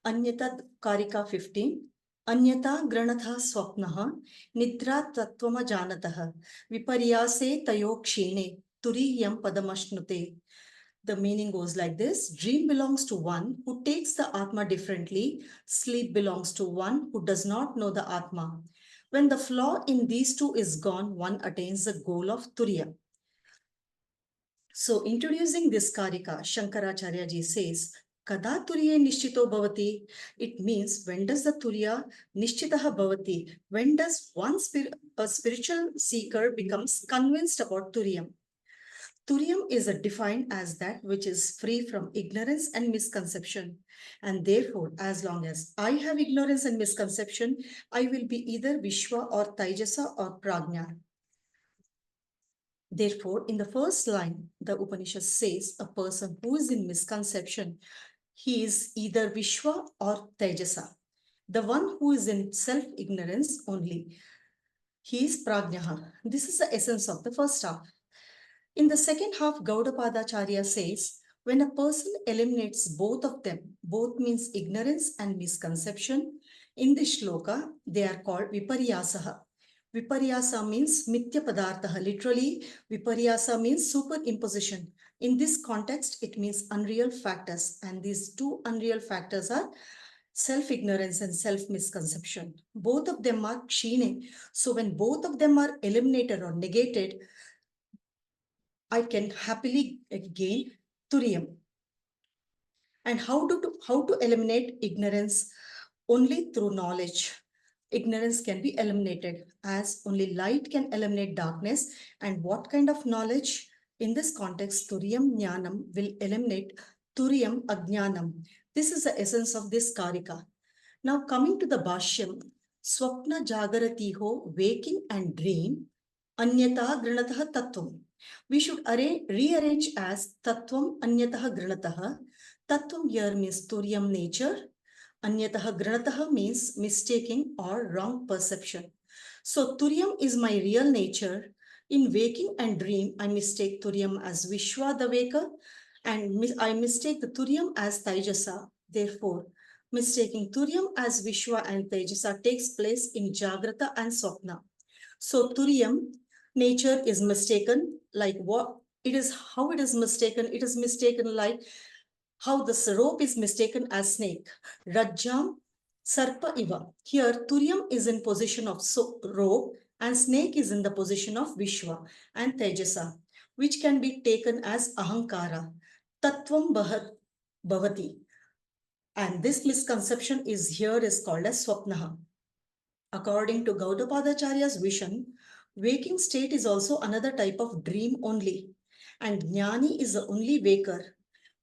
Anyata Karika 15. Anyata Granatha Swapnaha Nidra Tattvama Janataha Viparyase Tayo Kshine Turiyam Padamashnute. The meaning goes like this. Dream belongs to one who takes the Atma differently. Sleep belongs to one who does not know the Atma. When the flaw in these two is gone, one attains the goal of Turiya. So introducing this Karika, Shankaracharya ji says, Kada Turiya Nishchito Bhavati? It means when does the Turiya Nishchitaha Bhavati? When does a spiritual seeker becomes convinced about Turiyam? Turiyam is defined as that which is free from ignorance and misconception. And therefore, as long as I have ignorance and misconception, I will be either Vishwa or Taijasa or Prajna. Therefore, in the first line, the Upanishad says a person who is in misconception, he is either Vishwa or Tejasa. The one who is in self-ignorance only, he is Prajnaha. This is the essence of the first half. In the second half, Gaudapadacharya says, when a person eliminates both of them, both means ignorance and misconception, in this shloka, they are called Viparyasaha. Viparyasa means Mithya Padarthaha. Literally, Viparyasa means superimposition. In this context, it means unreal factors. And these two unreal factors are self-ignorance and self-misconception. Both of them are kshine. So when both of them are eliminated or negated, I can happily gain Turiyam. And how to eliminate ignorance? Only through knowledge. Ignorance can be eliminated as only light can eliminate darkness. And what kind of knowledge? In this context, Turiyam Jnanam will eliminate Turiyam Ajnanam. This is the essence of this Karika. Now coming to the Bhashyam, Swapna Jagaratiho, waking and dream, Anyata Granataha Tattvam. We should rearrange as Tattvam Anyataha Granataha. Tattvam here means Turiyam nature. Anyataha Granataha means mistaking or wrong perception. So Turiyam is my real nature. In waking and dream, I mistake Turiyam as Vishwa the waker and I mistake the Turiyam as Taijasa. Therefore, mistaking Turiyam as Vishwa and Tejasa takes place in Jagrata and Swapna. So Turiyam nature is mistaken like what it is, how it is mistaken. It is mistaken like how this rope is mistaken as snake. Rajjam Sarpa Iva. Here Turiyam is in position of rope and snake is in the position of Vishwa and Tejasa, which can be taken as Ahankara. Tattvam Bhavati. And this misconception is called as Swapnaha. According to Gaudapadacharya's vision, waking state is also another type of dream only. And Jnani is the only waker.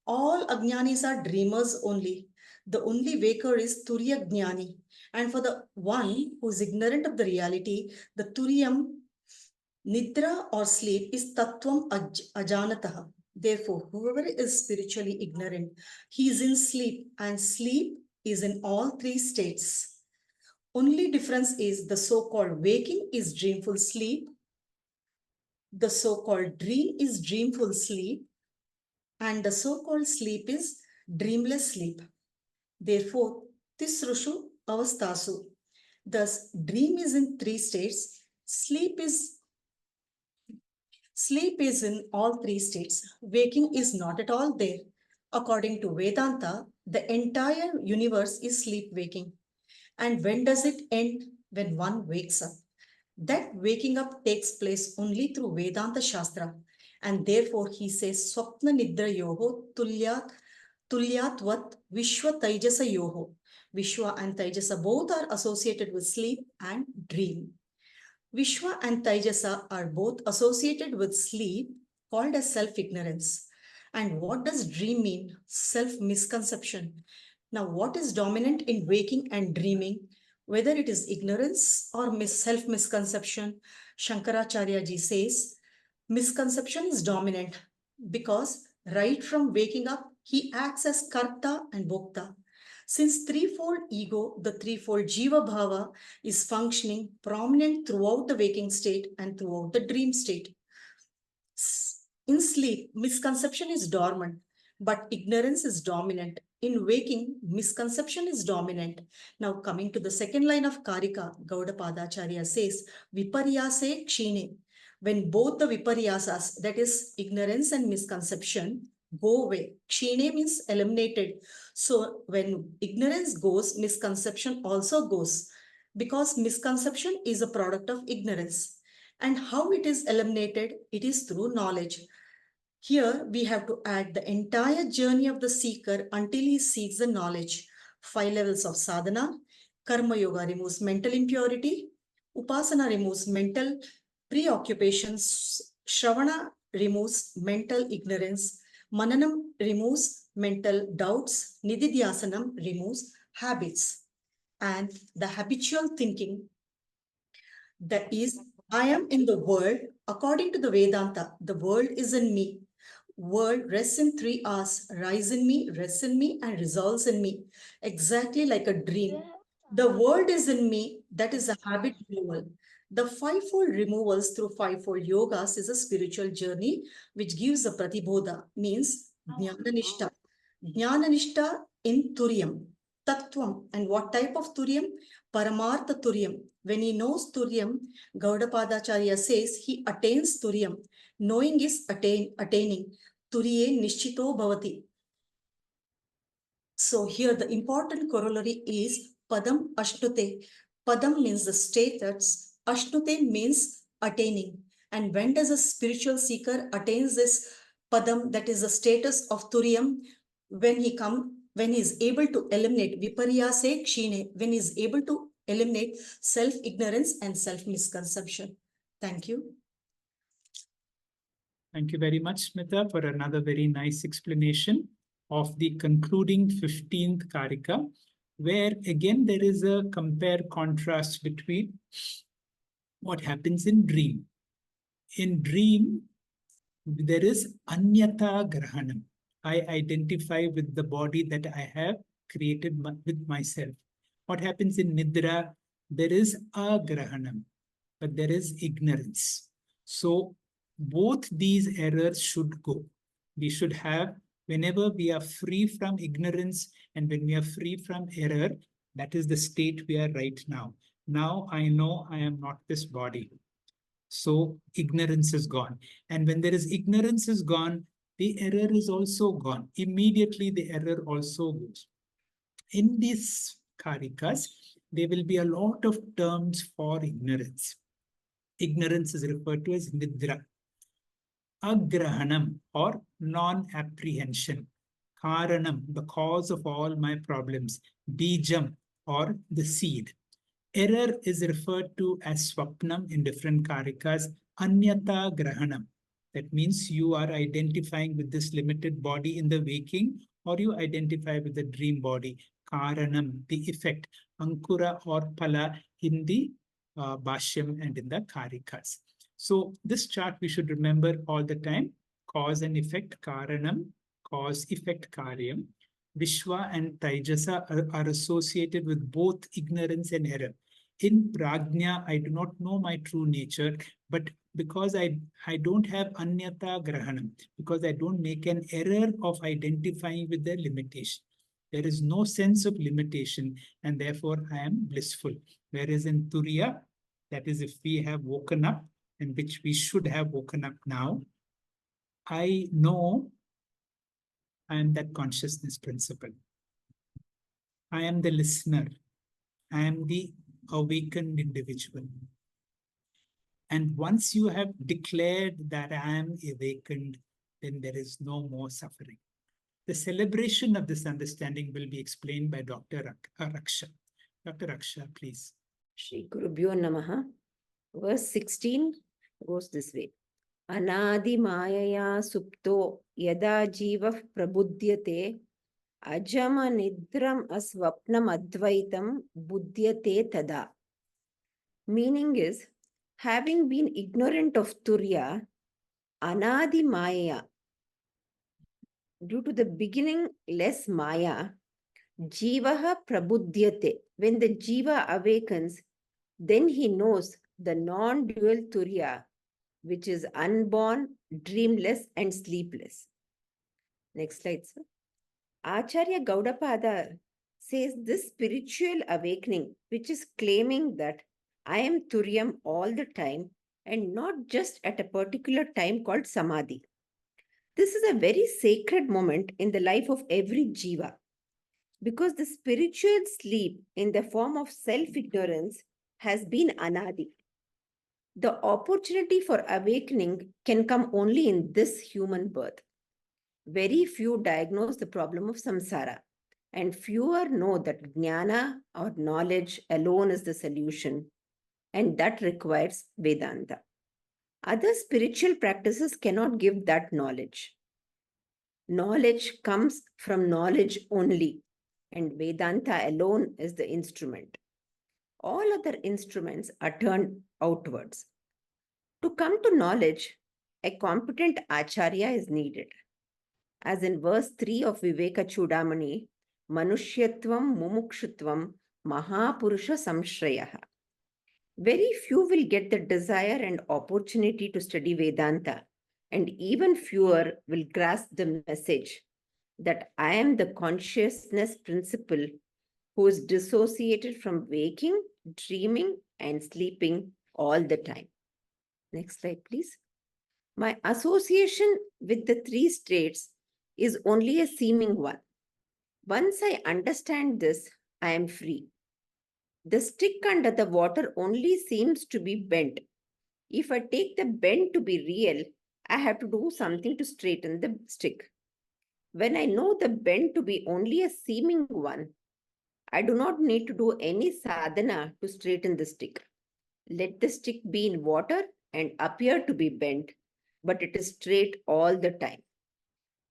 All Ajnanis are dreamers only. The only waker is Turiya Jnani. And for the one who is ignorant of the reality, the Turiyam Nidra or sleep is Tattvam Ajanataha. Therefore, whoever is spiritually ignorant, he is in sleep, and sleep is in all three states. Only difference is the so-called waking is dreamful sleep, the so-called dream is dreamful sleep, and the so-called sleep is dreamless sleep. Therefore, Tisrushu Avastasu. Thus, dream is in three states, sleep is in all three states. Waking is not at all there. According to Vedanta, The entire universe is sleep-waking. And when does it end? When one wakes up. That waking up takes place only through Vedanta Shastra. And therefore he says, Swapna Nidra Yoho Tulyatvat Vishwa Taijasa Yoho. Vishwa and Taijasa both are associated with sleep and dream. Vishwa and Taijasa are both associated with sleep, called as self-ignorance. And what does dream mean? Self-misconception. Now, what is dominant in waking and dreaming? Whether it is ignorance or self-misconception, Shankaracharya ji says, misconception is dominant because right from waking up, he acts as Karta and Bhokta. Since threefold ego, the threefold Jiva Bhava, is functioning prominent throughout the waking state and throughout the dream state. In sleep, misconception is dormant, but ignorance is dominant. In waking, misconception is dominant. Now coming to the second line of Karika, Gaudapadacharya says, Viparyase Kshine. When both the Viparyasas, that is ignorance and misconception, go away. Kshine means eliminated. So when ignorance goes, misconception also goes, because misconception is a product of ignorance. And how it is eliminated? It is through knowledge. Here we have to add the entire journey of the seeker until he seeks the knowledge. 5 levels of sadhana. Karma yoga removes mental impurity. Upasana removes mental preoccupations. Shravana removes mental ignorance. Mananam removes mental doubts. Nididhyasanam removes habits. And the habitual thinking, that is, I am in the world. According to the Vedanta, the world is in me. World rests in 3 R's: rise in me, rests in me, and resolves in me. Exactly like a dream. The world is in me, that is a habit removal. The 5-fold removals through 5-fold yogas is a spiritual journey which gives a pratibodha, means jnananishta. Jnananishta in Turiyam, Tattvam. And what type of Turiyam? Paramartha Turiyam. When he knows Turiyam, Gaudapadacharya says he attains Turiyam. Knowing is attaining. Turiye nishchito bhavati. So here the important corollary is Padam Ashnute. Padam means the status. Ashnute means attaining. And when does a spiritual seeker attains this Padam, that is the status of Turiyam? When he is able to eliminate Viparyase Kshine, when he is able to eliminate self-ignorance and self-misconception. Thank you. Thank you very much, Smita, for another very nice explanation of the concluding 15th Karika, where again there is a compare-contrast between what happens in dream. In dream, there is anyata grahanam. I identify with the body that I have created with myself. What happens in nidra? There is agrahanam, but there is ignorance. So both these errors should go. We should have, whenever we are free from ignorance and when we are free from error, that is the state we are right now. Now I know I am not this body. So ignorance is gone. And when there is ignorance is gone, the error is also gone. Immediately the error also goes. In these Karikas, there will be a lot of terms for ignorance. Ignorance is referred to as nidra. Agrahanam or non-apprehension. Karanam, the cause of all my problems. Bijam or the seed. Error is referred to as swapnam in different karikas. Anyata grahanam. That means you are identifying with this limited body in the waking, or you identify with the dream body. Karanam, the effect. Ankura or pala in the Bhashyam and in the Karikas. So this chart we should remember all the time. Cause and effect, Karanam, cause, effect, Karyam. Vishwa and Taijasa are associated with both ignorance and error. In Prajna, I do not know my true nature, but because I don't have Anyata Grahanam, because I don't make an error of identifying with the limitation. There is no sense of limitation, and therefore I am blissful. Whereas in Turiya, that is if we have woken up, and which we should have woken up now, I know I am that consciousness principle. I am the listener. I am the awakened individual. And once you have declared that I am awakened, then there is no more suffering. The celebration of this understanding will be explained by Dr. Raksha. Dr. Raksha, please. Shri Gurubhyo Namaha. Verse 16 goes this way. Anadi Mayaya Supto Yada Jiva Prabudyate Ajama Nidram Asvapnam Advaitam Buddhyate Tada. Meaning is, having been ignorant of Turiya, Anadi Maya, due to the beginning less Maya, Jivaha Prabudyate. When the Jiva awakens, then he knows the non-dual Turiya, which is unborn, dreamless, and sleepless. Next slide, sir. Acharya Gaudapada says this spiritual awakening, which is claiming that I am Turiyam all the time and not just at a particular time called Samadhi. This is a very sacred moment in the life of every Jiva, because the spiritual sleep in the form of self-ignorance has been anadi. The opportunity for awakening can come only in this human birth. Very few diagnose the problem of samsara, and fewer know that jnana or knowledge alone is the solution, and that requires Vedanta. Other spiritual practices cannot give that knowledge. Knowledge comes from knowledge only, and Vedanta alone is the instrument. All other instruments are turned outwards. To come to knowledge, a competent acharya is needed. As in verse 3 of Viveka Chudamani, Manushyatvam Mumukshutvam Mahapurusha Samshrayaha. Very few will get the desire and opportunity to study Vedanta, and even fewer will grasp the message that I am the consciousness principle who is dissociated from waking, dreaming, and sleeping all the time. Next slide, please. My association with the three states is only a seeming one. Once I understand this, I am free. The stick under the water only seems to be bent. If I take the bend to be real, I have to do something to straighten the stick. When I know the bend to be only a seeming one, I do not need to do any sadhana to straighten the stick. Let the stick be in water and appear to be bent, but it is straight all the time.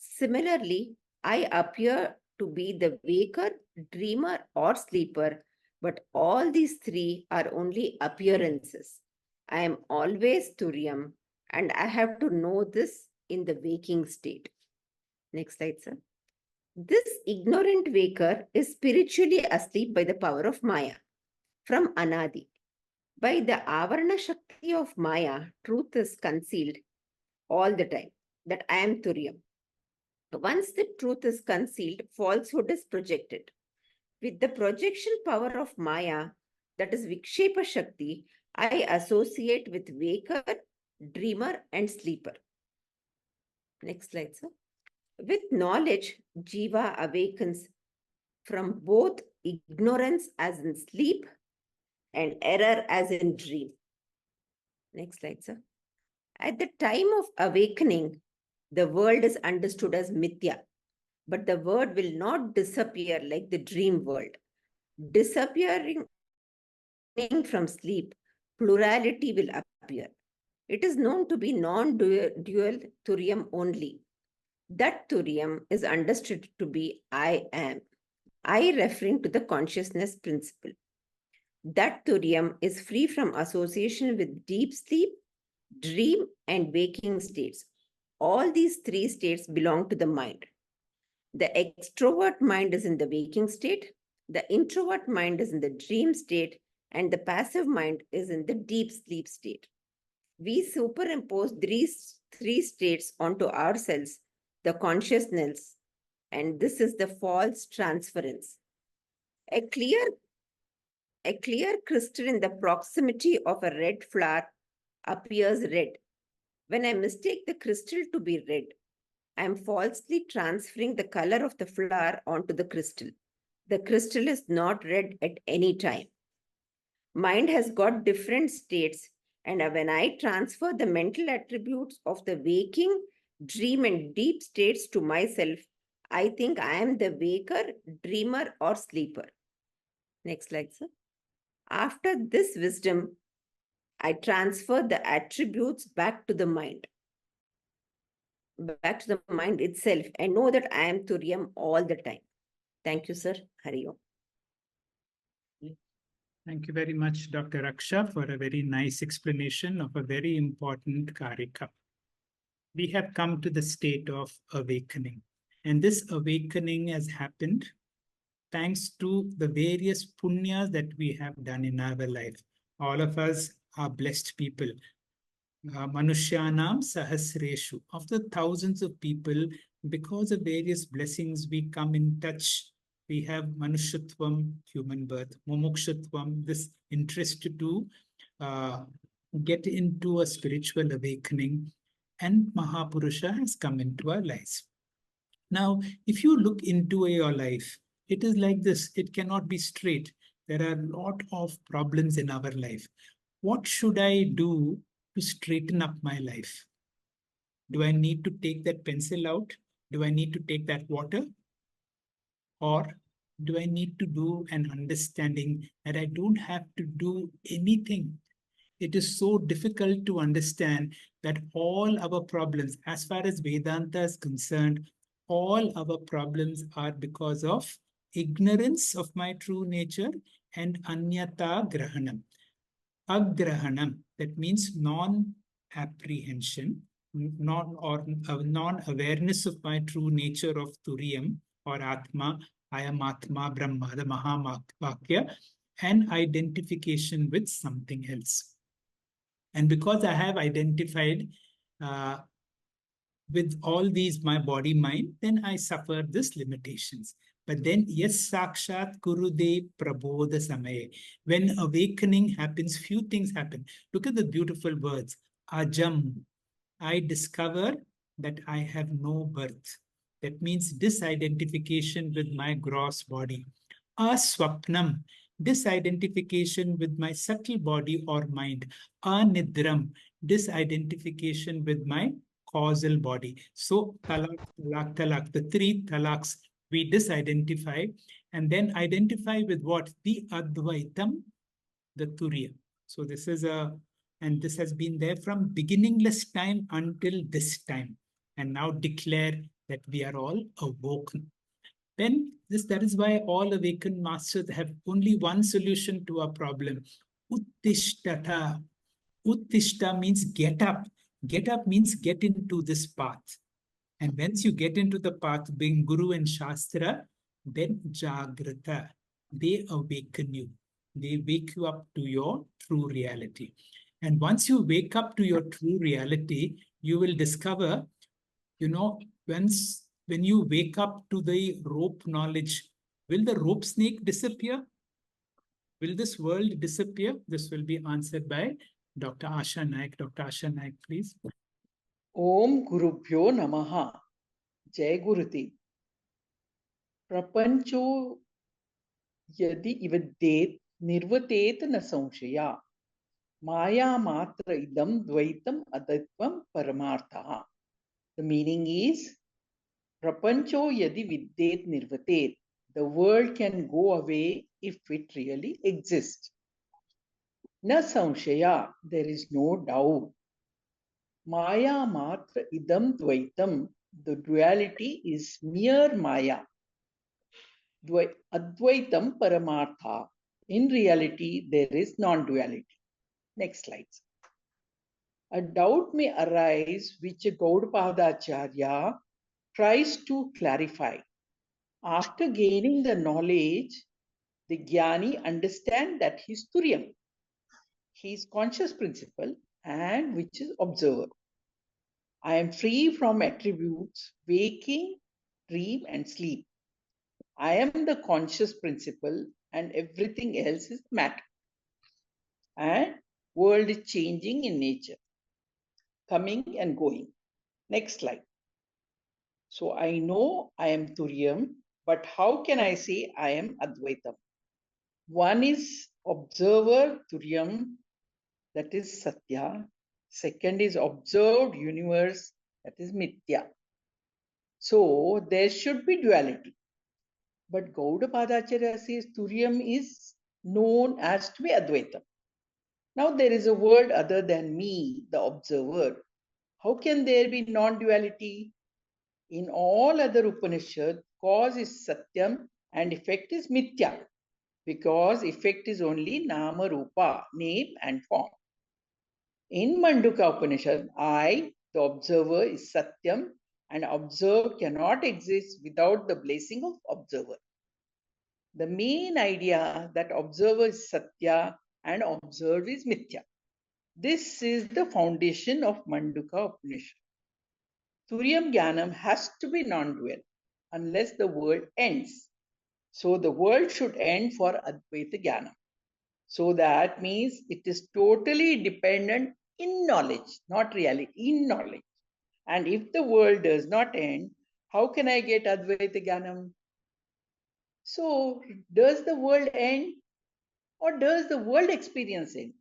Similarly, I appear to be the waker, dreamer, or sleeper, but all these three are only appearances. I am always Turiyam, and I have to know this in the waking state. Next slide, sir. This ignorant waker is spiritually asleep by the power of Maya from Anadi. By the Avarana Shakti of Maya, truth is concealed all the time, that I am Turiyam. Once the truth is concealed, falsehood is projected. With the projection power of Maya, that is Vikshepa Shakti, I associate with waker, dreamer, and sleeper. Next slide, sir. With knowledge, Jiva awakens from both ignorance as in sleep and error as in dream. Next slide, sir. At the time of awakening, the world is understood as mithya, but the word will not disappear like the dream world. Disappearing from sleep, plurality will appear. It is known to be non-dual Turiyam only. That Turiyam is understood to be I am. I referring to the consciousness principle. That Turiyam is free from association with deep sleep, dream, and waking states. All these three states belong to the mind. The extrovert mind is in the waking state, the introvert mind is in the dream state, and the passive mind is in the deep sleep state. We superimpose these three states onto ourselves, the consciousness, and this is the false transference. A clear crystal in the proximity of a red flower appears red. When I mistake the crystal to be red, I am falsely transferring the color of the flower onto the crystal. The crystal is not red at any time. Mind has got different states, and when I transfer the mental attributes of the waking, dream, and deep states to myself, I think I am the waker, dreamer, or sleeper. Next slide, sir. After this wisdom, I transfer the attributes back to the mind itself, and know that I am Turiyam all the time. Thank you, sir. Hari Om. Thank you very much, Dr. Aksha, for a very nice explanation of a very important Karika. We have come to the state of awakening. And this awakening has happened thanks to the various punyas that we have done in our life. All of us are blessed people. Manushyanam Sahasreshu. Of the thousands of people, because of various blessings, we come in touch. We have Manushyatvam, human birth, Mumukshutvam, this interest to get into a spiritual awakening, and Mahapurusha has come into our lives. Now, if you look into your life, it is like this. It cannot be straight. There are a lot of problems in our life. What should I do to straighten up my life? Do I need to take that pencil out? Do I need to take that water? Or do I need to do an understanding that I don't have to do anything? It is so difficult to understand that all our problems, as far as Vedanta is concerned, all our problems are because of ignorance of my true nature and anyata grahanam. Agrahanam, that means non-apprehension, non-awareness of my true nature of Turiyam or Atma, I am Atma, Brahma, the Mahavakya, and identification with something else. And because I have identified with all these, my body, mind, then I suffer these limitations. But then, yes, sakshat kurude prabodha samaye. When awakening happens, few things happen. Look at the beautiful words. Ajam. I discover that I have no birth. That means disidentification with my gross body. Aswapnam. Disidentification with my subtle body or mind. Anidram. Disidentification with my causal body. So, talak, talak, talak, the three talaks we disidentify, and then identify with what? The Advaitam, the Turiya. So this is and this has been there from beginningless time until this time, and now declare that we are all awoken. Then that is why all awakened masters have only one solution to our problem. Uttishtata. Uttishta means get up. Get up means get into this path. And once you get into the path, being Guru and Shastra, then Jagrata, they awaken you. They wake you up to your true reality. And once you wake up to your true reality, you will discover, when you wake up to the rope knowledge, will the rope snake disappear? Will this world disappear? This will be answered by Dr. Asha Naik. Dr. Asha Naik, please. Om Gurubhyo Namaha. Jai Gurudev. Prapancho yadi ivadet nirvatet na samshaya. Maya matra idam dvaitam adatvam paramartha. The meaning is, Prapancho yadi videt nirvatet. The world can go away if it really exists. Na samshaya. There is no doubt. Maya matra idam dvaitam. The duality is mere Maya. Advaitam paramartha. In reality, there is non-duality. Next slide. A doubt may arise which a Gaudapadacharya tries to clarify. After gaining the knowledge, the Jnani understands that he is Turiyam. He is conscious principle and which is observer. I am free from attributes, waking, dream, and sleep. I am the conscious principle and everything else is matter. And world is changing in nature, coming and going. Next slide. So I know I am Turiyam But how can I say I am Advaitam? One is observer, Turiyam, that is Satya. Second is observed universe, that is Mithya. So there should be duality. But Gaudapadacharya says Turiyam is known as to be Advaitam. Now there is a world other than me, the observer. How can there be non-duality? In all other Upanishads, cause is Satyam and effect is Mithya, because effect is only Nama Rupa, name and form. In Mandukya Upanishad, I, the observer, is Satyam, and observed cannot exist without the blessing of observer. The main idea that observer is Satya and observed is Mithya. This is the foundation of Mandukya Upanishad. Turiyam Jnanam has to be non-dual unless the world ends. So the world should end for Advaita Jnanam. So that means it is totally dependent in knowledge, not reality, in knowledge. And if the world does not end, how can I get Advaita Jnanam? So does the world end or does the world experience end?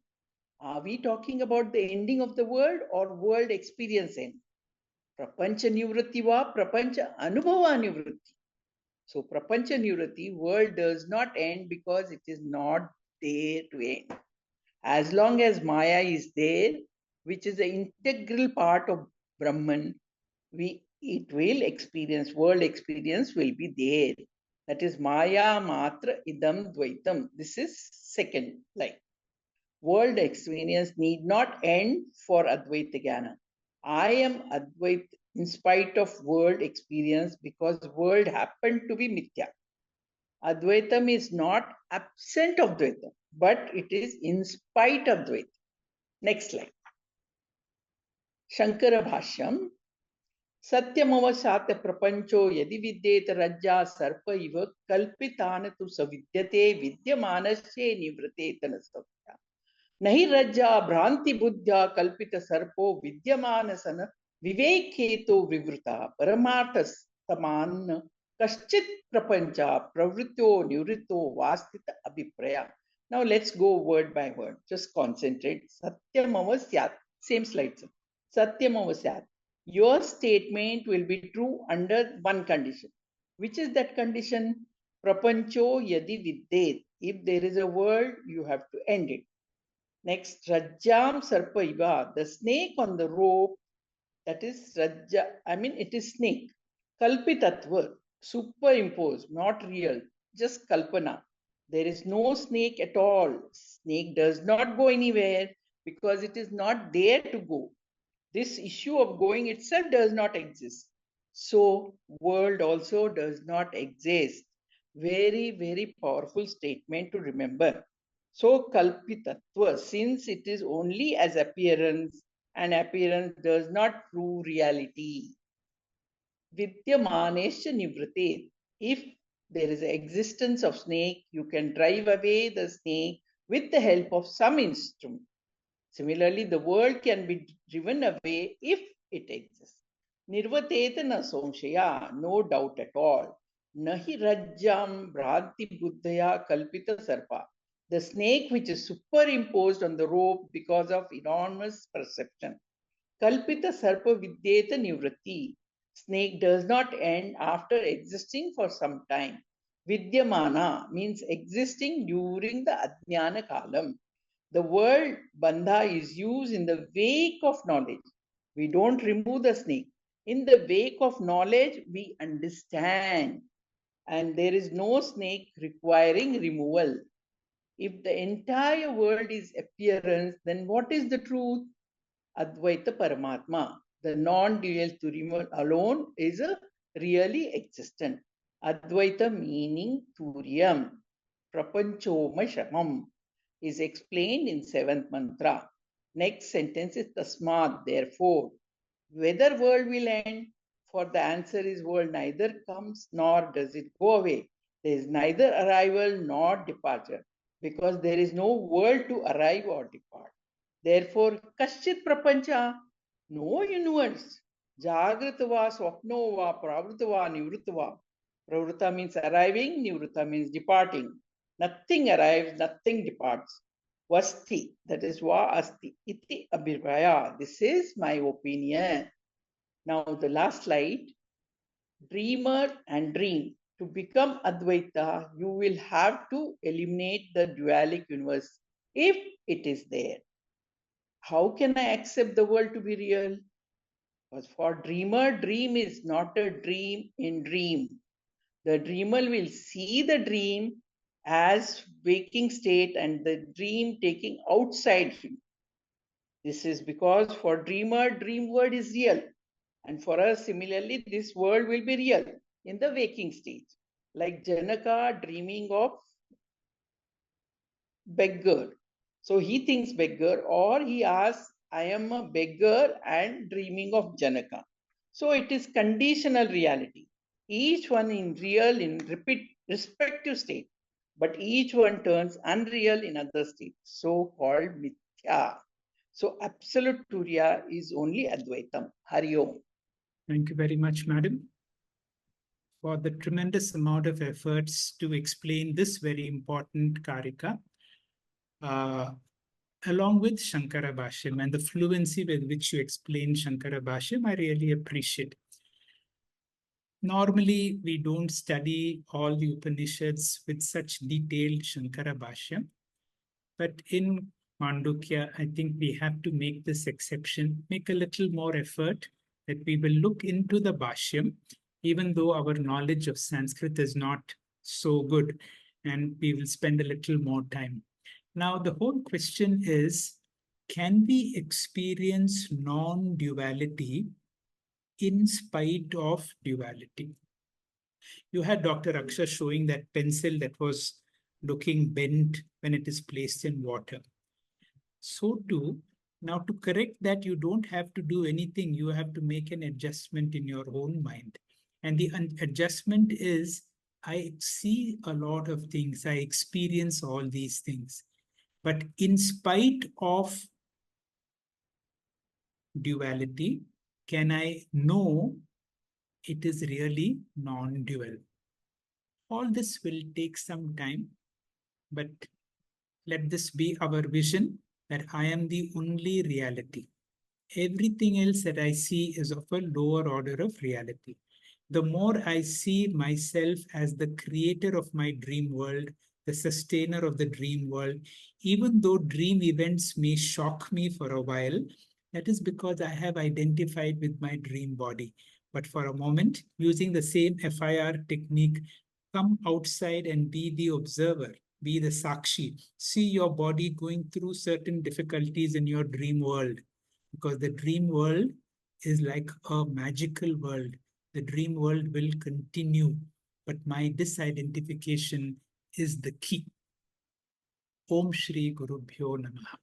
Are we talking about the ending of the world or world experience end? Prapancha nivritti va prapancha anubhava nivritti. So prapancha nivritti, world does not end because it is not there to end. As long as Maya is there, which is an integral part of Brahman, it will experience, world experience will be there. That is Maya Matra Idam Dvaitam. This is second line. World experience need not end for Advaita Jnana. I am Advaita in spite of world experience because world happened to be Mithya. Advaitam is not absent of Dvaitam, but it is in spite of Dvaitam. Next slide. Shankara Bhashyam. Satyamavasatya prapancho yadi vidyeta rajya sarpa iva kalpitana tu savidyate vidyamanasya nivrateta nasavya. Nahi rajya bhranti buddhya kalpita sarpo vidyamanasana vivekheto vivruta paramarthas taman kaschit prapancha pravrityo nivrito vastita abhipraya. Now let's go word by word. Just concentrate. Satyamavasyat. Same slide. Satyamavasyat. Your statement will be true under one condition. Which is that condition? Prapancho yadi vidyet. If there is a world, you have to end it. Next, Rajjam Sarpaiva, the snake on the rope, that is Rajja, it is snake. Kalpitatva, superimposed, not real, just Kalpana. There is no snake at all. Snake does not go anywhere because it is not there to go. This issue of going itself does not exist. So, world also does not exist. Very, very powerful statement to remember. So, kalpitatva, since it is only as appearance, and appearance does not prove reality. Vidyamanesha nivrate. If there is an existence of snake, you can drive away the snake with the help of some instrument. Similarly, the world can be driven away if it exists. Nirvateta na somshaya, no doubt at all. Nahi rajjam bhranti buddhaya kalpita sarpa. The snake which is superimposed on the rope because of enormous perception. Kalpita sarpa vidyeta nivritti. Snake does not end after existing for some time. Vidyamana means existing during the ajnana kalam. The word bandha is used in the wake of knowledge. We don't remove the snake. In the wake of knowledge, we understand. And there is no snake requiring removal. If the entire world is appearance, then what is the truth? Advaita Paramatma. The non-dual Turiyam alone is a really existent. Advaita meaning Turiyam. Prapanchoma Shamam is explained in 7th mantra. Next sentence is Tasmad, therefore. Whether world will end? For the answer is world neither comes nor does it go away. There is neither arrival nor departure because there is no world to arrive or depart. Therefore, Kaschit Prapancha, no universe. Jagratava, Swapnova, Pravritava, Nivritava. Pravruta means arriving, Nivruta means departing. Nothing arrives, nothing departs. Vasti, that is va asti, iti abhirvaya. This is my opinion. Now the last slide. Dreamer and dream. To become Advaita, you will have to eliminate the dualic universe if it is there. How can I accept the world to be real? Because for dreamer, dream is not a dream in dream. The dreamer will see the dream as waking state and the dream taking outside him. This is because for dreamer, dream world is real. And for us, similarly, this world will be real in the waking stage. Like Janaka dreaming of beggar. So he thinks beggar, or he asks, I am a beggar and dreaming of Janaka. So it is conditional reality. Each one in real in respective state, but each one turns unreal in other state, so called mithya. So absolute Turiya is only Advaitam. Hari Om. Thank you very much, madam, for the tremendous amount of efforts to explain this very important Karika, along with Shankara Bhashyam, and the fluency with which you explain Shankara Bhashyam, I really appreciate. Normally, we don't study all the Upanishads with such detailed Shankara Bhashyam, but in Mandukya, I think we have to make this exception, make a little more effort that we will look into the Bhashyam, even though our knowledge of Sanskrit is not so good, and we will spend a little more time. Now, the whole question is, can we experience non-duality in spite of duality? You had Dr. Aksha showing that pencil that was looking bent when it is placed in water. So too, now to correct that, you don't have to do anything. You have to make an adjustment in your own mind. And the adjustment is, I see a lot of things. I experience all these things. But in spite of duality, can I know it is really non-dual? All this will take some time, but let this be our vision that I am the only reality. Everything else that I see is of a lower order of reality. The more I see myself as the creator of my dream world, the sustainer of the dream world, even though dream events may shock me for a while, that is because I have identified with my dream body. But for a moment, using the same FIR technique, come outside and be the observer, be the Sakshi. See your body going through certain difficulties in your dream world, because the dream world is like a magical world. The dream world will continue, but my disidentification is the key. Om Shri Guru Bhyo Namaha.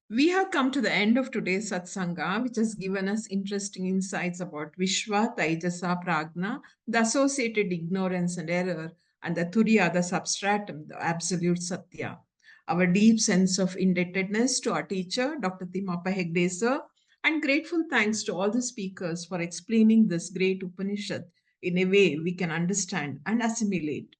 We have come to the end of today's Satsanga, which has given us interesting insights about Vishwa, Taijasa, Prajna, the associated ignorance and error, and the Turiya, the substratum, the absolute Satya. Our deep sense of indebtedness to our teacher, Dr. Timappa Hegde sir, and grateful thanks to all the speakers for explaining this great Upanishad in a way we can understand and assimilate.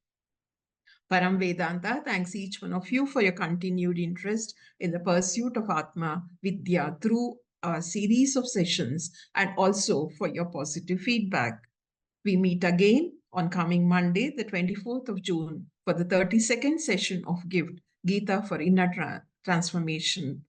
Param Vedanta thanks each one of you for your continued interest in the pursuit of Atma Vidya through a series of sessions and also for your positive feedback. We meet again on coming Monday, the 24th of June, for the 32nd session of Gift, Gita for Inner Transformation.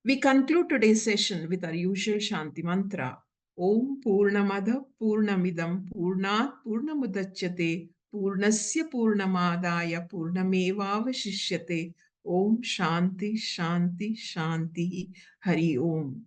We conclude today's session with our usual Shanti mantra. Om Purnamada Purnamidam Purnat Purnamudachyate Purnasya Purnamadaya Purnamevavashishyate. Om Shanti Shanti Shanti. Hari Om.